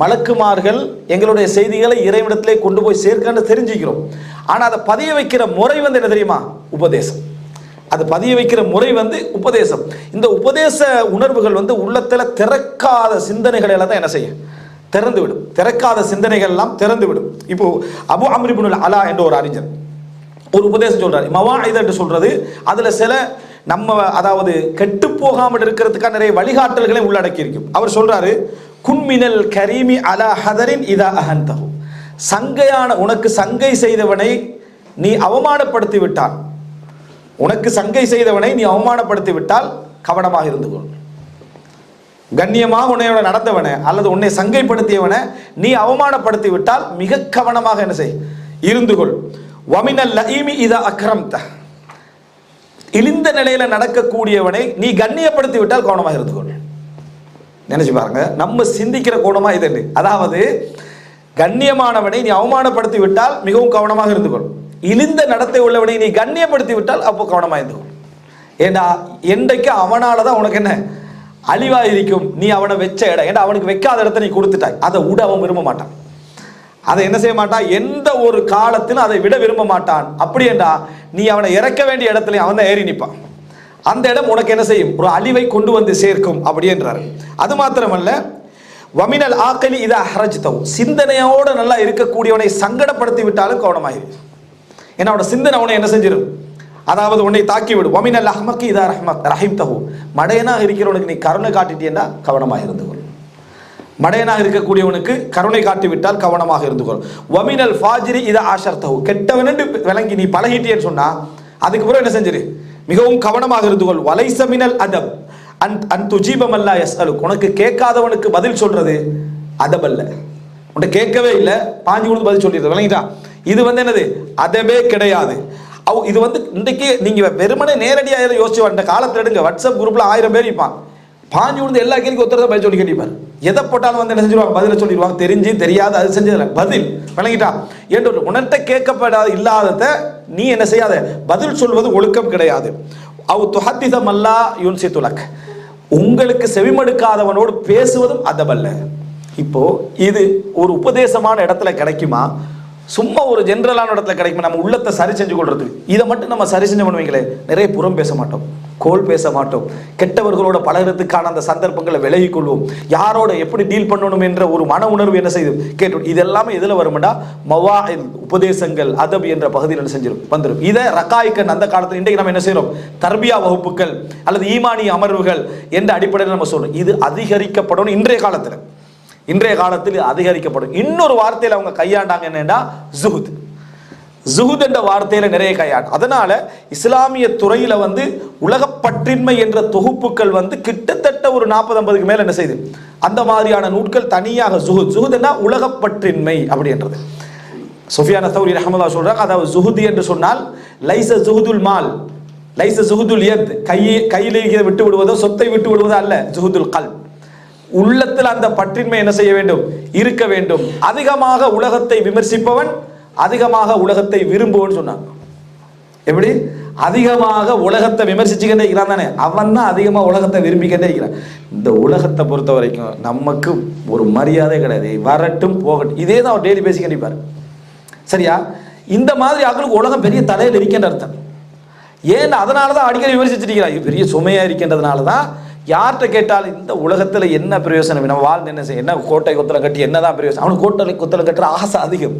மலக்குமார்கள் எங்களுடைய செய்திகளை இறைவிடத்திலே கொண்டு போய் சேர்க்கன்னு தெரிஞ்சுக்கிறோம். ஆனால் அதை பதிய வைக்கிற முறை வந்து என்ன தெரியுமா? உபதேசம். அது பதிய வைக்கிற முறை வந்து உபதேசம். இந்த உபதேச உணர்வுகள் வந்து உள்ளத்தில் திறக்காத சிந்தனைகளை எல்லாம் தான் என்ன செய்யும்? திறந்து விடும். திறக்காத சிந்தனைகள் எல்லாம் திறந்து விடும். இப்போ அபு அம்ர் இப்னுல் அலா என்ற ஒரு அறிஞர் ஒரு உபதேசம் சொல்றாரு. மவாஇதா என்று சொல்றது அதுல சில நம்ம அதாவது கெட்டு போகாமல் இருக்கிறதுக்கான நிறைய வழிகாட்டல்களை உள்ளடக்கி இருக்கும். அவர் சொல்றாரு, குன்மினல் கரீமி அலா ஹதரின் இதா அஹந்தஹு, சங்கையான உனக்கு சங்கை செய்தவனை நீ அவமானப்படுத்தி விட்டான், உனக்கு சங்கை செய்தவனை நீ அவமானப்படுத்தி விட்டால் கவனமாக இருந்து கொள். கண்ணியமாக உன்னையோட நடந்தவனை அல்லது உன்னை சங்கைப்படுத்தியவனை நீ அவமானப்படுத்தி விட்டால் மிக கவனமாக என்ன செய்? இருந்து கொள். வமினல் லஈமி இதா அக்ரம்த, இழிந்த நிலையில நடக்கக்கூடியவனை நீ கண்ணியப்படுத்தி விட்டால் கவனமாக இருந்து கொள். நினைச்சு பாருங்க, நம்ம சிந்திக்கிற கோணமா இது. அதாவது கண்ணியமானவனை நீ அவமானப்படுத்தி விட்டால் மிகவும் கவனமாக இருந்து கொள். இழிந்த நடத்தை உள்ளவனை நீ கண்ணியப்படுத்தி விட்டால் அப்போ கவனமாக இருந்து கொள். ஏண்டா என்றைக்கு அவனால தான் உனக்கு என்ன அழிவாக இருக்கும். நீ அவனை வச்ச இடம், ஏன்னா அவனுக்கு வைக்காத இடத்த நீ கொடுத்துட்டாய், அதை விட அவன் விரும்ப மாட்டான். அதை என்ன செய்ய மாட்டான்? எந்த ஒரு காலத்திலும் அதை விட விரும்ப மாட்டான். அப்படி என்றா நீ அவனை இறக்க வேண்டிய இடத்துல அவன் தான் ஏறி நிற்பான். அந்த இடம் உனக்கு என்ன செய்யும்? ஒரு அழிவை கொண்டு வந்து சேர்க்கும் அப்படி என்றார். அது மாத்திரமல்ல, வமினல் ஆக்கலி இதா ஹரஜ்தஹு, சிந்தனையோடு நல்லா இருக்கக்கூடியவனை சங்கடப்படுத்தி விட்டாலும் கவனமாயிரு. ஏன்னா அவனோட சிந்தனை அவனை என்ன செஞ்சிடும்? அதாவது உன்னை தாக்கி விடும். வமினல் அஹ்மக்கி இதா ரஹிம்தஹு, மடையனாக இருக்கிறவனுக்கு நீ கருணை காட்டிட்டேன்னா கவனமாக இருந்து கொள். மடையனாக இருக்கக்கூடியவனுக்கு கருணை காட்டி விட்டால் கவனமாக இருந்து கொள். வமினல் ஃபாஜிரி இதா ஆஷர்தஹு, கெட்டவன் என்று விளங்கி நீ பழகிட்டேன்னு சொன்னா அதுக்கு பிறகு என்ன செஞ்சிரு? மிகவும் கவனமாக இருந்து கொள். வலைஸ மினல் அதப் அன் துஜீபம் அல்லா யஸ்அலுக், உனக்கு கேட்காதவனுக்கு பதில் சொல்றது அதப் அல்ல. உன்னை கேட்கவே இல்லை, பாஞ்சு கொடுத்து பதில் சொல்லிடுறது, விளங்கிட்டா? இது வந்து என்னது? அதவே கிடையாது. இது வந்து இன்றைக்கு நீங்க வெறுமனே நேரடியாக யோசிச்சு வந்த காலத்தில் எடுங்க. வாட்ஸ்அப் குரூப்ல 1000 பேர் இருப்பான், பாஞ்சு கொடுத்து எல்லா கேள்விக்கும் ஒருத்தர் பதில் சொல்லி கேட்டிப்பார். எதை போட்டாலும் வந்து என்ன செஞ்சிருவாங்க? பதில சொல்லிடுவாங்க. தெரிஞ்சு தெரியாது அது செஞ்சதில்லை பதில், விளங்கிட்டா? ஏன் உணர்த்த கேட்கப்படாத இல்லாதத நீ என்ன செய்யாத? பதில் சொல்வது ஒழுக்கம் கிடையாது. அவ் துஹத்திஸம் அல்லா யுன்சிதுலக், உங்களுக்கு செவிமடுக்காதவனோடு பேசுவதும் அதபல்ல. இப்போ இது ஒரு உபதேசமான இடத்துல கிடைக்குமா? சும்மா ஒரு ஜென்ரலான இடத்துல கிடைக்குமா? நம்ம உள்ளத்தை சரி செஞ்சு கொள்றதுக்கு இதை மட்டும் நம்ம சரி செஞ்சு பண்ணுவீங்களே, நிறைய புறம் பேச மாட்டோம், கோல் பேச மாட்டோம், கெட்டவர்களோட பழகிறதுக்கான அந்த சந்தர்ப்பங்களை விலகி கொள்வோம், யாரோட எப்படி டீல் பண்ணணும் என்ற ஒரு மன உணர்வு என்ன செய்யும்? கேட்டு இது எல்லாமே இதில் வரும்டா மவாஇல், உபதேசங்கள், அதப் என்ற பகுதியில் என்ன செஞ்சிடும்? வந்துடும். இதை ரகாய்க்கன் அந்த காலத்தில் இன்றைக்கு நம்ம என்ன செய்யறோம்? தர்பியா வகுப்புகள் அல்லது ஈமானி அமர்வுகள் என்ற அடிப்படையில் நம்ம சொல்றோம். இது அதிகரிக்கப்படணும். இன்றைய காலத்தில் அதிகரிக்கப்படும். இன்னொரு வார்த்தையில் அவங்க கையாண்டாங்க என்னன்னா ஜுஹுத். ஜுஹுத் என்ற வார்த்தையில நிறைய கையாண்டு. அதனால இஸ்லாமிய துறையில வந்து உலகப்பற்றின்மை என்ற தொகுப்புகள் வந்து கிட்டத்தட்ட ஒரு 40-50க்கு மேல என்ன செய்யுது? அந்த மாதிரியான நூட்கள் தனியாக ஜுஹுத்னா உலகப்பற்றின்மை அப்படின்றது. சுஃபியான் தௌரி ரஹ்மத்துல்லாஹி சொல்றாங்க, அதாவது ஜுஹுத் என்று சொன்னால் லைஸ ஜுஹுதுல் மால், லைஸ ஜுஹுதுல் யத், கையில் விட்டு விடுவதோ சொத்தை விட்டு விடுவதோ அல்ல. ஜுஹுதுல் கல்ப், உள்ளத்தில் அந்த பற்றின்மை என்ன செய்ய வேண்டும்? இருக்க வேண்டும். அதிகமாக உலகத்தை விமர்சிப்பவன் அதிகமாக உலகத்தை விரும்புவன்னு சொன்னாங்க. எப்படி? அதிகமாக உலகத்தை விமர்சிச்சுக்கிட்டே இருக்கிறான் தானே, அவன் தான் அதிகமாக உலகத்தை விரும்பிக்கிட்டே இருக்கிறான். இந்த உலகத்தை பொறுத்த வரைக்கும் நமக்கு ஒரு மரியாதை கிடையாது, வரட்டும் போகட்டும், இதே தான் அவர் டெய்லி பேசிக்கிட்டே இருப்பார். சரியா? இந்த மாதிரி ஆக்களுக்கு உலகம் பெரிய தலையில் இருக்கின்ற அர்த்தம். ஏன்? அதனால தான் அடிக்கடி விமர்சிச்சுட்டு இருக்கிறார். பெரிய சுமையாக இருக்கின்றதுனால தான் யார்கிட்ட கேட்டாலும் இந்த உலகத்தில் என்ன பிரயோசனம், நம்ம வாழ்ந்து என்ன செய்ய, என்ன கோட்டை கொத்தலை கட்டி என்னதான் பிரயோசனம்? அவனுக்கு கோட்டை கொத்தலை கட்டுற ஆசை அதிகம்.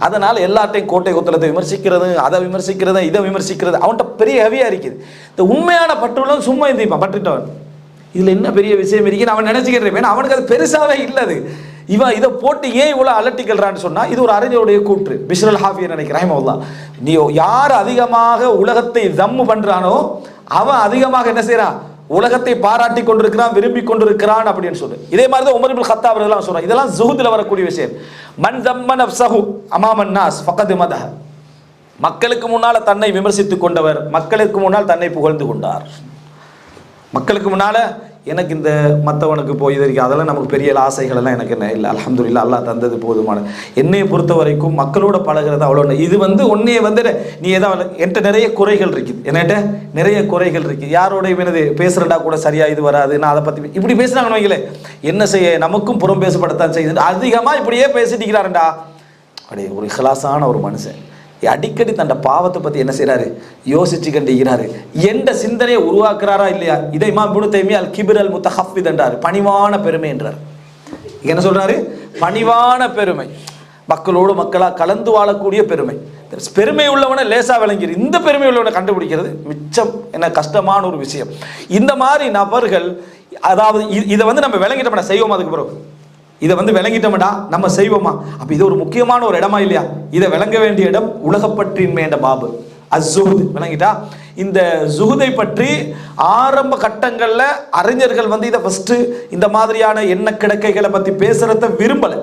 அதனால் எல்லாத்தையும் கோட்டை கொத்தலத்தை விமர்சிக்கிறது, அதை விமர்சிக்கிறது, இதை விமர்சிக்கிறது, அவன்கிட்ட பெரிய ஹெவியாக இருக்குது. இந்த உண்மையான பற்றுள்ளவன் சும்மா இருந்திப்பான், பற்றுட்டவன் இதில் என்ன பெரிய விஷயம் இருக்குன்னு அவன் நினச்சிக்கிட்டு, அவனுக்கு அது பெருசாகவே இல்லது. இவன் இதை போட்டு ஏன் இவ்வளோ அலட்டிக்கல்றான்னு சொன்னால் இது ஒரு அறிஞருடைய கூற்று. பிஷ்ருல் ஹாஃபி நினைக்கிறேன், நீ யார் அதிகமாக உலகத்தை தம்மு பண்ணுறானோ அவன் அதிகமாக என்ன செய்கிறான்? உலகத்தை பாராட்டி கொண்டிருக்கிறான், விரும்பி கொண்டிருக்கிறான் அப்படின்னு சொல்லு. இதே மாதிரி தான் உமர் இப்னு கத்தாப் அவர்கள் சொல்றாங்க. இதெல்லாம் ஜுஹுதுல வரக்கூடிய விஷயம். மன் தம்ம நஃப்ஸஹு அமாமன் நாஸ் ஃபகத் மதஹ. மக்களுக்கு முன்னால தன்னை விமர்சித்துக் கொண்டவர் மக்களுக்கு முன்னால் தன்னை புகழ்ந்து கொண்டார். மக்களுக்கு முன்னால எனக்கு இந்த மற்றவனுக்கு போய் இது இருக்குது, அதெல்லாம் நமக்கு பெரிய ஆசைகள் எல்லாம் எனக்கு என்ன இல்லை, அல்ஹம்துலில்லாஹ் அல்லாஹ் தந்தது போதுமான. என்னையை பொறுத்த வரைக்கும் மக்களோட பழகிறது அவ்வளோ. இது உன்னையே நீ ஏதாவது என்கிட்ட நிறைய குறைகள் இருக்குது, என்கிட்ட நிறைய குறைகள் இருக்குது, யாரோட இவனது பேசுகிறடா கூட சரியா இது வராது, நான் அதை பற்றி இப்படி பேசுனாங்கன்னு வைங்களே, என்ன செய்ய நமக்கும் புறம் பேசப்படத்தான் செய்யுது. அதிகமாக இப்படியே பேசிட்டிருக்கிறாருண்டா. அப்படியே ஒரு இஹ்லாஸான ஒரு மனுஷன் அடிக்கடி தன் பாவத்தை பற்றி என்ன செய்கிறாரு, யோசிச்சு கண்டிக்கிறாரு, எந்த சிந்தனையை உருவாக்குறாரா இல்லையா. இதை இமாம் இப்னு தைமியா அல் கிப்ர் அல் முத்தஹஃபித் என்றார், பணிவான பெருமை என்றார். என்ன சொல்றாரு, பணிவான பெருமை, மக்களோடு மக்களாக கலந்து வாழக்கூடிய பெருமை. பெருமை உள்ளவனை லேசா விளங்கிடு, இந்த பெருமை உள்ளவனை கண்டுபிடிக்கிறது மிச்சம் என்ன கஷ்டமான ஒரு விஷயம். இந்த மாதிரி நபர்கள், அதாவது இதை நம்ம விளங்கிட்டோம்னா செய்வோம், அதுக்கு பிறகு இதை விளங்கிட்டோம்டா நம்ம செய்வோமா. அப்ப இது ஒரு முக்கியமான ஒரு இடமா இல்லையா. இதை விளங்க வேண்டிய இடம் உலகப்பற்றின்மை என்ற பாபு அஸ்ஸுஹுத். விளங்கிட்டா. இந்த ஜுஹுதை பற்றி ஆரம்ப கட்டங்கள்ல அறிஞர்கள் இதை ஃபர்ஸ்ட் இந்த மாதிரியான எண்ண கிடக்கைகளை பத்தி பேசுறத விரும்பல.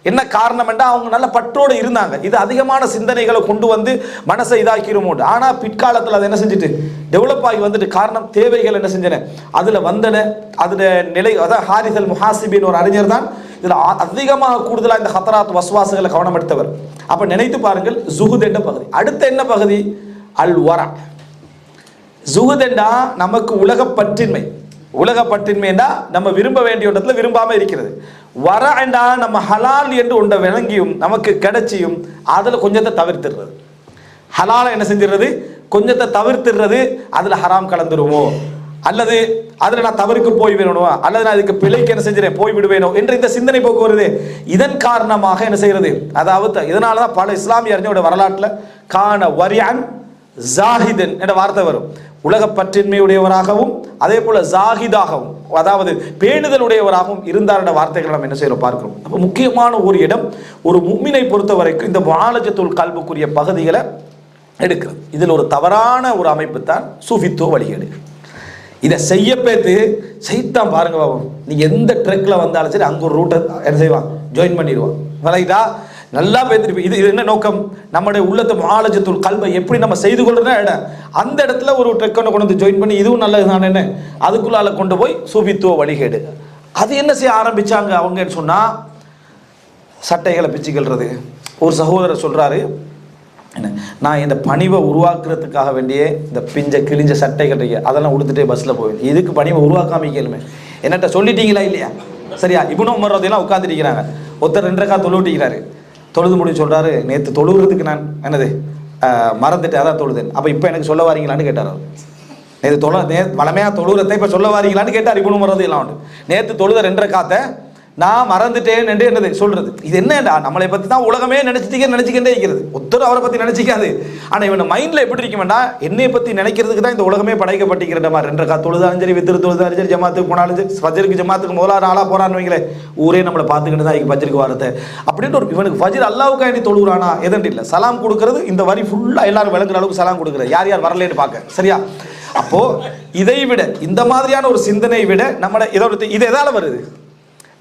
என்ன காரணம் என்றால் அவங்க நல்ல பற்றோடு இருந்தாங்க. இது அதிகமான சிந்தனைகளை கொண்டு மனசை இதாக்கிருமோ. ஆனா பிற்காலத்தில் அதை என்ன செஞ்சுட்டு டெவலப் ஆகி வந்துட்டு, காரணம் தேவைகள் என்ன செஞ்சன அதுல வந்தன. அதுல நிலை, அதான் ஹாரிஸ் அல் முஹாசிபின் ஒரு அறிஞர் தான் இதுல அதிகமாக கூடுதலாக இந்த ஹத்தராத் வஸ்வாசுகளை கவனம் எடுத்தவர். அப்ப நினைத்து பாருங்கள், ஜுஹுத் என்ற பகுதி. அடுத்த என்ன பகுதி, அல் வரா. ஜுஹுத் என்றா நமக்கு உலகப்பற்றின்மை. உலகப்பற்றின்மைன்னா நம்ம விரும்ப வேண்டிய இடத்துல விரும்பாம இருக்கிறது. வர என்றா நம்ம ஹலால் என்று ஒன்றை விளங்கியும் நமக்கு கிடைச்சியும் அதுல கொஞ்சத்தை தவிர்த்துடுறது. ஹலால என்ன செஞ்சிடுறது, கொஞ்சத்தை தவிர்த்துடுறது. அதுல ஹராம் கலந்துருமோ, அல்லது அதுல நான் தவறுக்கு போய் விடணும், அல்லது நான் இதுக்கு பிழைக்கு என்ன செஞ்சிடறேன் போய் விடுவேனோ என்ற இந்த சிந்தனை போக்கு வருது. இதன் காரணமாக என்ன செய்யறது, அதாவது இதனாலதான் பல இஸ்லாமிய அறிஞருடைய வரலாற்றில் கான வரியான் ஜாஹிதன் என்ற வார்த்தை வரும். உலகப்பற்றின்மையுடையவராகவும் அதே போல ஜாஹிதாகவும், அதாவது பேணுதலுடையவராகவும் இருந்தார் என்ற வார்த்தைகளை நம்ம என்ன செய்யறோம் பார்க்கிறோம். அப்ப முக்கியமான ஒரு இடம் ஒரு முஃமினை பொறுத்த வரைக்கும் இந்த முஆலஜத்துல் கல்புக்குரிய பகுதிகளை எடுக்கிறது. இதில் ஒரு தவறான ஒரு அமைப்பு தான் சூஃபித்துவ வழிகேடு. இதை செய்ய பேத்து செய்தான் பாருங்க பாபு, நீங்க எந்த ட்ரெக்ல வந்தாலும் சரி அங்க ஒரு ரூட்டை என்ன செய்வான், ஜாயின் பண்ணிடுவான். வரைட்டா நல்லா பேத்திருப்பீங்க. இது என்ன நோக்கம், நம்முடைய உள்ளத்தை முஆலஜத்துல் கல்பை எப்படி நம்ம செய்து கொள்றதுனா இடம், அந்த இடத்துல ஒரு ட்ரெக்கை கொண்டு வந்து ஜாயின் பண்ணி இதுவும் நல்லது தான் என்ன, அதுக்குள்ளால கொண்டு போய் சூஃபித்துவ வழிகேடு. அது என்ன செய்ய ஆரம்பிச்சாங்க அவங்கன்னு சொன்னா, சட்டைகளை பிச்சுக்கிறது. ஒரு சகோதரர் சொல்றாரு, என்ன நான் இந்த பணிவை உருவாக்குறதுக்காக வேண்டிய இந்த பிஞ்ச கிழிஞ்ச சட்டைகள் அதெல்லாம் உடுத்துட்டே பஸ்ல போவேன். இதுக்கு பணிவை உருவாக்காமிக்கலுமே என்னட்ட சொல்லிட்டீங்களா இல்லையா. சரியா, இப்னு உமர் ரலியல்லாஹு உட்காந்துருக்கிறாங்க. ஒருத்தர் 2 ரக்காத் தொழுவிட்டிக்கிறாரு. தொழுது முடிச்சு சொல்றாரு, நேற்று தொழுகிறதுக்கு நான் என்னது மறந்துட்டு அதான் தொழுதேன். அப்ப இப்ப எனக்கு சொல்ல வாரீங்களான்னு கேட்டார். நேற்று வளமையா தொழுகிறத இப்ப சொல்ல வாரீங்களான்னு கேட்டார் இப்னு உமர் ரலியல்லாஹு. நேற்று தொழுத 2 ரக்காத்தை நான் மறந்துட்டேன் என்று என்னது சொல்றது. இது என்னடா, நம்மளை பத்தி தான் உலகமே நினைச்சுக்கிட்டே இருக்கிறது. ஒருத்தர் அவரை பத்தி நினைச்சிக்காது. ஆனா இவன் மைண்ட்ல எப்படி இருக்குமெண்டா, என்னை பத்தி நினைக்கிறதுக்கு தான் இந்த உலகமே படைக்கப்பட்டிருக்கிற மாதிரி. 2 ரக்காத் தொழுதாலும் சரி, வித்திரு தொழுதாலும் சரி, ஜமாத்துக்கு போனாலும் சரி, ஃபஜ்ருக்கு ஜமாத்துக்கு முதலாவது ஆளா போறான்னு வைங்களே, ஊரே நம்மளை பார்த்துக்கிட்டு தான் ஃபஜ்ருக்கு வரது அப்படின்ட்டு ஒரு இவனுக்கு ஃபஜ்ர் அல்லாவுக்கு வேண்டி தொழுகிறானா எதன்று இல்லை. சலாம் கொடுக்கறது இந்த வரி ஃபுல்லா எல்லாரும் விளங்குற அளவுக்கு சலாம் கொடுக்குறது, யார் யார் வரலன்னு பார்க்க. சரியா, அப்போ இதை விட இந்த மாதிரியான ஒரு சிந்தனை விட நம்ம இது எதால வருது,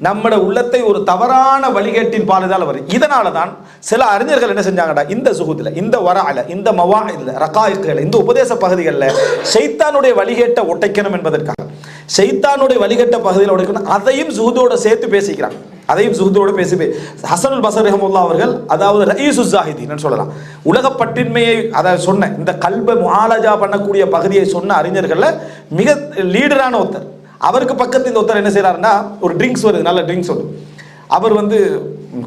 நம்மட உள்ளத்தை ஒரு தவறான வழிகேட்டின் பாலுதால் வரும். இதனால தான் சில அறிஞர்கள் என்ன செஞ்சாங்கடா, இந்த சுகுத்துல, இந்த வரால, இந்த மவாஇல, ரகாயிக்கள், இந்த உபதேச பகுதிகளில் ஷைத்தானுடைய வழிகேட்டை ஒட்டைக்கணும் என்பதற்காக, ஷைத்தானுடைய வழிகேட்ட பகுதியில் ஒட்டைக்கணும், அதையும் சுகுதோட சேர்த்து பேசிக்கிறாங்க. அதையும் சுகுதோடு பேசி ஹசனுல் பஸரி ரஹ்மத்துல்லாஹி அவர்கள், அதாவது ரயீசு ஸாஹிதீன் சொல்லலாம், உலகப்பட்டின்மையை அதை சொன்ன இந்த கல்பை முஆலஜா பண்ணக்கூடிய பகுதியை சொன்ன அறிஞர்கள்ல மிக லீடரான ஒருத்தர். அவருக்கு பக்கத்து இந்த ஒருத்தர் என்ன செய்யறாருன்னா, ஒரு ட்ரிங்க்ஸ் வருது, நல்ல ட்ரிங்க்ஸ் வருது, அவர்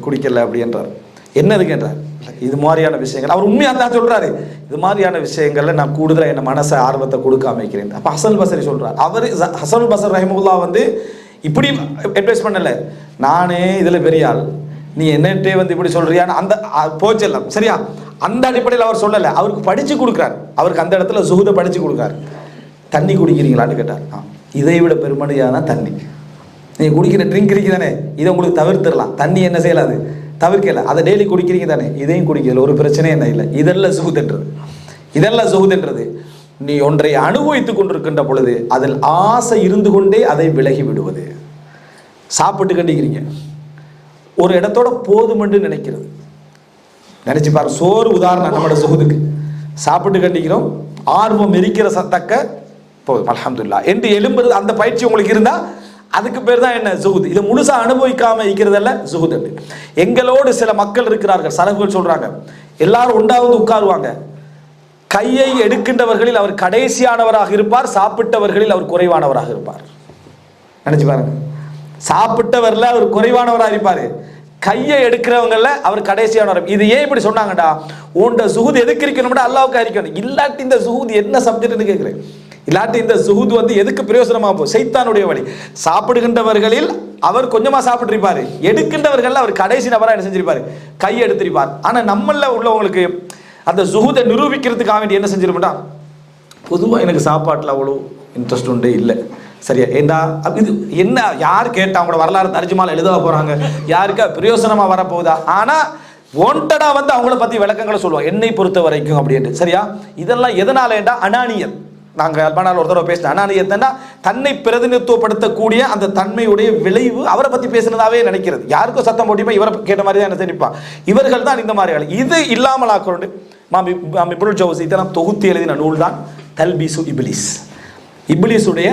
குடிக்கல அப்படின்றார். என்னது கேட்டார், இது மாதிரியான விஷயங்கள் அவர் உண்மையாக தான் சொல்றாரு. இது மாதிரியான விஷயங்கள்ல நான் கூடுதலாக என்ன மனசை ஆர்வத்தை கொடுக்க அமைக்கிறேன். அப்ப ஹசனுல் பஸரி சொல்றார், அவர் ஹசனுல் பஸரி ரஹிமஹுல்லாஹ் இப்படி அட்வைஸ் பண்ணல, நானே இதுல பெரிய ஆள், நீ என்னட்டே இப்படி சொல்றியான்னு அந்த போச்செல்லாம். சரியா, அந்த அடிப்படையில் அவர் சொல்லலை, அவருக்கு படிச்சு கொடுக்குறாரு. அவருக்கு அந்த இடத்துல சுகுதை படிச்சு கொடுக்குறாரு. தண்ணி குடிக்கிறீங்களான்னு கேட்டார். இதை விட பெருமடியான தண்ணி, நீங்க குடிக்கிற ட்ரிங்க் இருக்குதானே, இதை உங்களுக்கு தவிர்த்துடலாம். தண்ணி என்ன செய்யலாது, தவிர்க்கல, அதை டெய்லி குடிக்கிறீங்க தானே, இதையும் குடிக்கல, ஒரு பிரச்சனையும் என்ன இல்லை. இதெல்லாம் சுகுதுன்றது, இதெல்லாம் சுகுதுன்றது. நீ ஒன்றை அனுபவித்துக் கொண்டிருக்கின்ற பொழுது அதில் ஆசை இருந்து கொண்டே அதை விலகி விடுவது. சாப்பிட்டு கண்டிக்கிறீங்க, ஒரு இடத்தோட போதும் என்று நினைக்கிறது. நினைச்சு பாரு, சோறு உதாரணம் நம்மளோட சுகுதுக்கு. சாப்பிட்டு கண்டிக்கிறோம், ஆர்வம் எரிக்கிற சத்தக்க போதும் அல்ஹம்துலில்லாஹ் என்று எழும்புறது. அந்த பயிற்சி உங்களுக்கு இருந்தா அதுக்கு பேர் தான் என்ன? சுகுது. இதை முழுசா அனுபவிக்காம இருக்கிறதல்ல சுகுது. எங்களோடு சில மக்கள் இருக்கிறார்கள், சலஃபுகள் சொல்றாங்க, எல்லாரும் உண்டாவது உட்காருவாங்க, கையை எடுக்கின்றவர்களில் அவர் கடைசியானவராக இருப்பார், சாப்பிட்டவர்களில் அவர் குறைவானவராக இருப்பார். நினைச்சு பாருங்க, சாப்பிட்டவர்ல அவர் குறைவானவராக இருப்பாரு, கையை எடுக்கிறவங்கல்ல அவர் கடைசியானவர். இது ஏன் இப்படி சொன்னாங்கடா? உண்ட சுகுது எதுக்கு இருக்கணும்டா? அல்லாவுக்கு அறிக்கணும். இல்லாட்டி இந்த சுகுது என்ன சப்ஜெக்ட்னு கேட்கிறேன். இல்லாட்டி இந்த சுகுது வந்து எதுக்கு பிரயோசனமா போ? சைத்தானுடைய வழி. சாப்பிடுகின்றவர்களில் அவர் கொஞ்சமா சாப்பிட்டிருப்பாரு, எடுக்கின்றவர்கள் அவர் கடைசி நபரா என்ன செஞ்சிருப்பாரு? கை எடுத்திருப்பார். ஆனா நம்மள உள்ளவங்களுக்கு அந்த சுகுதை நிரூபிக்கிறதுக்காக வேண்டி என்ன செஞ்சிருப்பா? பொதுவாக எனக்கு சாப்பாட்டில் அவ்வளோ இன்ட்ரெஸ்ட் உண்டு இல்லை, சரியா? ஏண்டா இது என்ன, யார் கேட்டா? அவங்களோட வரலாறு தர்ஜுமால எழுத போறாங்க, யாருக்கா பிரயோசனமா வரப்போகுதா? ஆனா ஒன்டடா வந்து அவங்கள பத்தி விளக்கங்களை சொல்லுவாங்க, என்னை பொறுத்த வரைக்கும் அப்படின்ட்டு, சரியா? இதெல்லாம் எதனாலடா? அனானியல். நாங்கள் அல்பானால் ஒரு தடவை பேசின அனானியத்தைன்னா தன்னை பிரதிநிதித்துவப்படுத்தக்கூடிய அந்த தன்மையுடைய விளைவு. அவரை பத்தி பேசுனதாவே நினைக்கிறது, யாருக்கும் சத்தம் போட்டிப்பா இவரை கேட்ட மாதிரி தான் என்ன தெரிவிப்பான். இவர்கள் தான் இந்த மாதிரி. இது இல்லாமல் ஆக்கொண்டு இப்னுல் ஜௌஸி இதெல்லாம் தொகுத்து எழுதின நூல் தான் தல்பீசு இப்லீஸ், இப்லீஸுடைய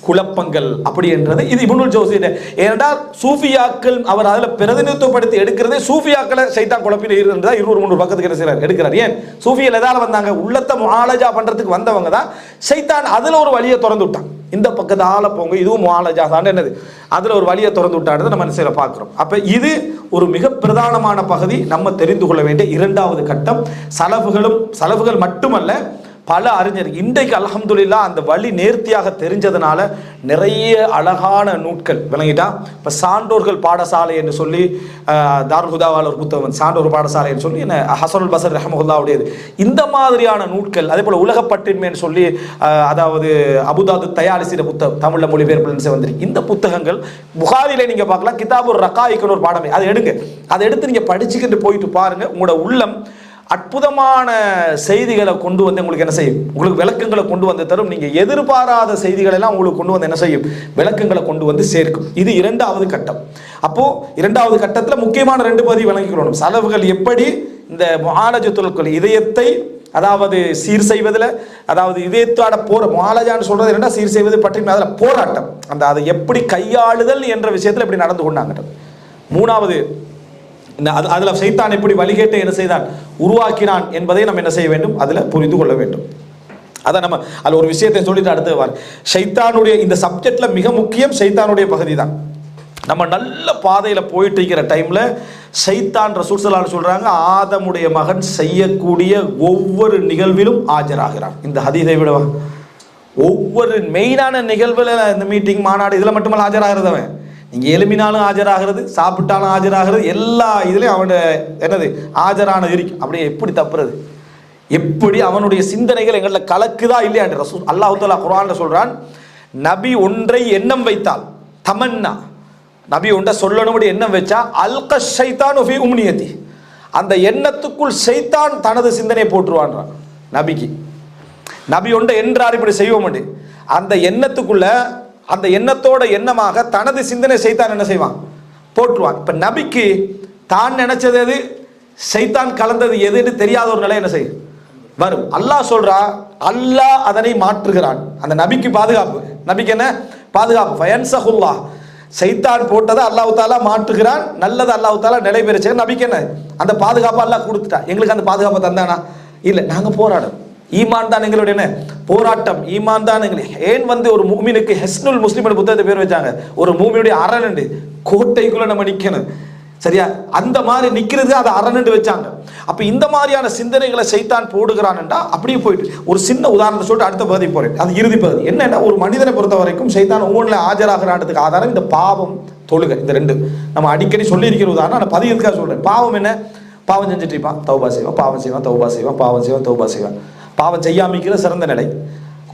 குழப்பங்கள் அப்படி என்றது. இது இப்னுல் ஜௌஸி. ஏனென்றால் சூஃபியாக்கள் அவர் அதில் பிரதிநிதித்துவப்படுத்தி எடுக்கிறதே சூஃபியாக்களை சைத்தான் குழப்பில் இருந்தா 200-300 பக்கத்துக்கு என்ன செய்யறார்? எடுக்கிறார். ஏன்? சூஃபியில் எதால வந்தாங்க? உள்ளத்தை முஆலஜா பண்றதுக்கு வந்தவங்க தான். சைத்தான் அதுல ஒரு வழியை திறந்து விட்டான், இந்த பக்கத்தால போங்க, இதுவும் முஆலஜா தான் என்னது, அதுல ஒரு வழியை திறந்து விட்டாடுறது நம்ம என்ன செய்ய பார்க்கிறோம். அப்ப இது ஒரு மிக பிரதானமான பகுதி, நம்ம தெரிந்து கொள்ள வேண்டிய இரண்டாவது கட்டம். சலஃபுகள் மட்டுமல்ல, பல அறிஞர் இன்றைக்கு அல்ஹம்துலில்லாஹ் அந்த வழி நேர்த்தியாக தெரிஞ்சதுனால நிறைய அழகான நூட்கள் விளங்கிட்டா. இப்போ சான்றோர்கள் பாடசாலை என்று சொல்லி தாருல் ஹுதாவால் ஒரு புத்தகம், சான்றோர் பாடசாலை என்று சொல்லி என்ன ஹசனுல் பஸர் ரஹ்மத்துல்லாஹுடையது. இந்த மாதிரியான நூட்கள், அதே போல் உலகப்பட்டின்மைன்னு சொல்லி அதாவது அபுதாது தயாலிசிற புத்தகம் தமிழில் மொழிபெயர்ப்பு வந்திருக்கு. இந்த புத்தகங்கள் புகாரிலே நீங்கள் பார்க்கலாம். கிதாபுர் ரகாயிக்குன்னு ஒரு பாடமே, அதை எடுங்க, அதை எடுத்து நீங்கள் படிச்சுக்கிட்டு போயிட்டு பாருங்க. உங்களோட உள்ளம் அற்புதமான செய்திகளை கொண்டு வந்து உங்களுக்கு என்ன செய்யும்? உங்களுக்கு விளக்கங்களை கொண்டு வந்து தரும். நீங்க எதிர்பாராத செய்திகள் எல்லாம் உங்களுக்கு கொண்டு வந்து என்ன செய்யும்? விளக்கங்களை கொண்டு வந்து சேர்க்கும். இது இரண்டாவது கட்டம். அப்போ இரண்டாவது கட்டத்தில் முக்கியமான 2 பகுதி விளங்கிக்கணும். சலவுகள் எப்படி இந்த முஆலஜத்துல் இதயத்தை அதாவது சீர் செய்வதில், அதாவது இதயத்தோட முஆலஜான்னு சொல்றது என்னன்னா சீர் செய்வது பற்றி அதில் போராட்டம், அந்த அதை எப்படி கையாளுதல் என்ற விஷயத்தில் எப்படி நடந்து கொண்டாங்க. மூணாவது அதில் சைத்தான் எப்படி வழிகேட்டை என்ன செய்தான்? உருவாக்கினான் என்பதை நம்ம என்ன செய்ய வேண்டும்? அதில் புரிந்து கொள்ள வேண்டும். அதை நம்ம அதில் ஒரு விஷயத்தை சொல்லிட்டு அடுத்து ஷைத்தானுடைய இந்த சப்ஜெக்ட்ல மிக முக்கியம் ஷைத்தானுடைய பகுதி தான். நம்ம நல்ல பாதையில் போயிட்டு இருக்கிற டைம்ல ஷைத்தான் ரசூல் ஸல்லல்லாஹு அலைஹி சொல்றாங்க, ஆதமுடைய மகன் செய்யக்கூடிய ஒவ்வொரு நிகழ்விலும் ஆஜராகிறான். இந்த ஹதீஸை விடவா ஒவ்வொரு மெயினான நிகழ்வுல, இந்த மீட்டிங் மாநாடு இதில் மட்டுமல்ல ஆஜராகிறதவன், நீங்கள் எழுப்பினாலும் ஆஜராகிறது, சாப்பிட்டாலும் ஆஜராகிறது, எல்லா இதுலேயும் அவனோட என்னது ஆஜரானது இருக்கும். அப்படியே எப்படி தப்புறது? எப்படி அவனுடைய சிந்தனைகள் எங்களில் கலக்குதா இல்லையா? ரசூல் அல்லாஹ் தஆலா குர்ஆன்ல சொல்றான், நபி ஒன்றை எண்ணம் வைத்தால், தமன்னா, நபி ஒன்றை சொல்லணும் எண்ணம் வச்சா, அல்க ஷைத்தானு ஃபீ உம்னியதி, அந்த எண்ணத்துக்குள் ஷைத்தான் தனது சிந்தனையை போட்டுருவான்றான். நபிக்கு நபி ஒன்றை என்றார் இப்படி செய்வோம், அந்த எண்ணத்துக்குள்ள அந்த எண்ணத்தோட எண்ணமாக தனது சிந்தனை சைத்தான் என்ன செய்வான்? போட்டுருவான். இப்ப நபிக்கு தான் நினைச்சது எது, சைத்தான் கலந்தது எதுன்னு தெரியாத ஒரு நிலை என்ன செய்யும்? வரும். அல்லாஹ் சொல்றா, அல்லாஹ் அதனை மாற்றுகிறான். அந்த நபிக்கு பாதுகாப்பு, நபிக்கு என்ன பாதுகாப்பு? ஃபயன்சஹுல்லாஹ், சைத்தான் போட்டதை அல்லாஹ் தஆலா மாற்றுகிறான், நல்லது அல்லாஹ் தஆலா நிலைபெறச்ச. நபிக்கு என்ன அந்த பாதுகாப்பு அல்லாஹ் கொடுத்துட்டான். எங்களுக்கு அந்த பாதுகாப்பை தந்தானா? இல்லை, நாங்க போராடும். ஈமான் தான் எங்களுடைய என்ன போராட்டம், ஈமான் தான் எங்களுக்கு. ஏன் வந்து ஒரு மூமினுக்கு ஹெஸ்னுல் முஸ்லிம் புத்தகத்தை பேர் வச்சாங்க? ஒரு மூமியுடைய அரண் கோட்டைக்குள்ள நம்ம நிக்கணும், சரியா? அந்த மாதிரி நிக்கிறது அது அரண் வச்சாங்க. அப்ப இந்த மாதிரியான சிந்தனைகளை சைத்தான் போடுகிறான்டா. அப்படியே போயிட்டு ஒரு சின்ன உதாரணத்தை சொல்லிட்டு அடுத்த பகுதி போறேன். அது இறுதி பகுதி. என்னன்னா, ஒரு மனிதனை பொறுத்த வரைக்கும் சைத்தான் ஒவ்வொன்றில் ஆஜராகிறான்றதுக்கு ஆதாரம் இந்த பாவம், தொழுகை. இந்த 2 நம்ம அடிக்கடி சொல்லி இருக்கிற உதாரணம். நான் பதிவுக்காக சொல்றேன். பாவம் என்ன? பாவம் செஞ்சுட்டு இருப்பான், தௌபா செய்வான், பாவம் செய்வான், தௌபா செய்வான், பாவம் செய்வான், தௌபா செய்வான். பாவம் செய்யாமிக்கிற சிறந்த நிலை.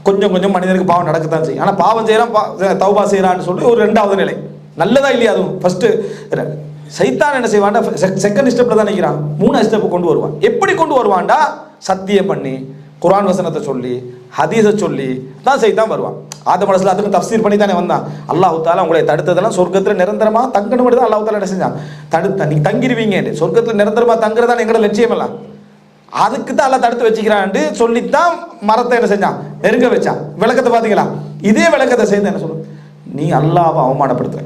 கொஞ்சம் கொஞ்சம் மனிதனுக்கு பாவம் நடக்கத்தான் செய்யும். ஆனால் பாவம் செய்யறான், தௌபா செய்யறான்னு சொல்லி ஒரு 2வது நிலை. நல்லதா இல்லையா? அதுவும் ஃபர்ஸ்ட். சைத்தான் என்ன செய்வான்டா, செகண்ட் ஸ்டெப்ல தான் நிற்கிறான், 3வது ஸ்டெப் கொண்டு வருவான். எப்படி கொண்டு வருவான்டா? சத்தியம் பண்ணி, குர்ஆன் வசனத்தை சொல்லி ஹதீஸை சொல்லி தான் சைத்தான் வருவான். ஆதம் அலைஹிஸ்ஸலாத்துக்கு தஃப்சீர் பண்ணி தானே வந்தான். அல்லாஹ் தஆலா உங்களை தடுத்ததெல்லாம் சொர்க்கத்தில் நிரந்தரமாக தங்கணும் தான் அல்லாஹ் தஆலா என்ன செஞ்சான், தடுத்த நீ தங்கிடுவீங்க சொர்க்கத்தில் நிரந்தரமாக தங்குறதா எங்களோட லட்சியம் எல்லாம், அதுக்கு தான் எல்லாம் தடுத்து வச்சுக்கிறான் சொல்லித்தான் மரத்தை என்ன செஞ்சான், நெருங்க வச்சான். விளக்கத்தை பார்த்தீங்களா? இதே விளக்கத்தை செய்து என்ன சொல்லும், நீ அல்லாஹ்வை அவமானப்படுத்துற,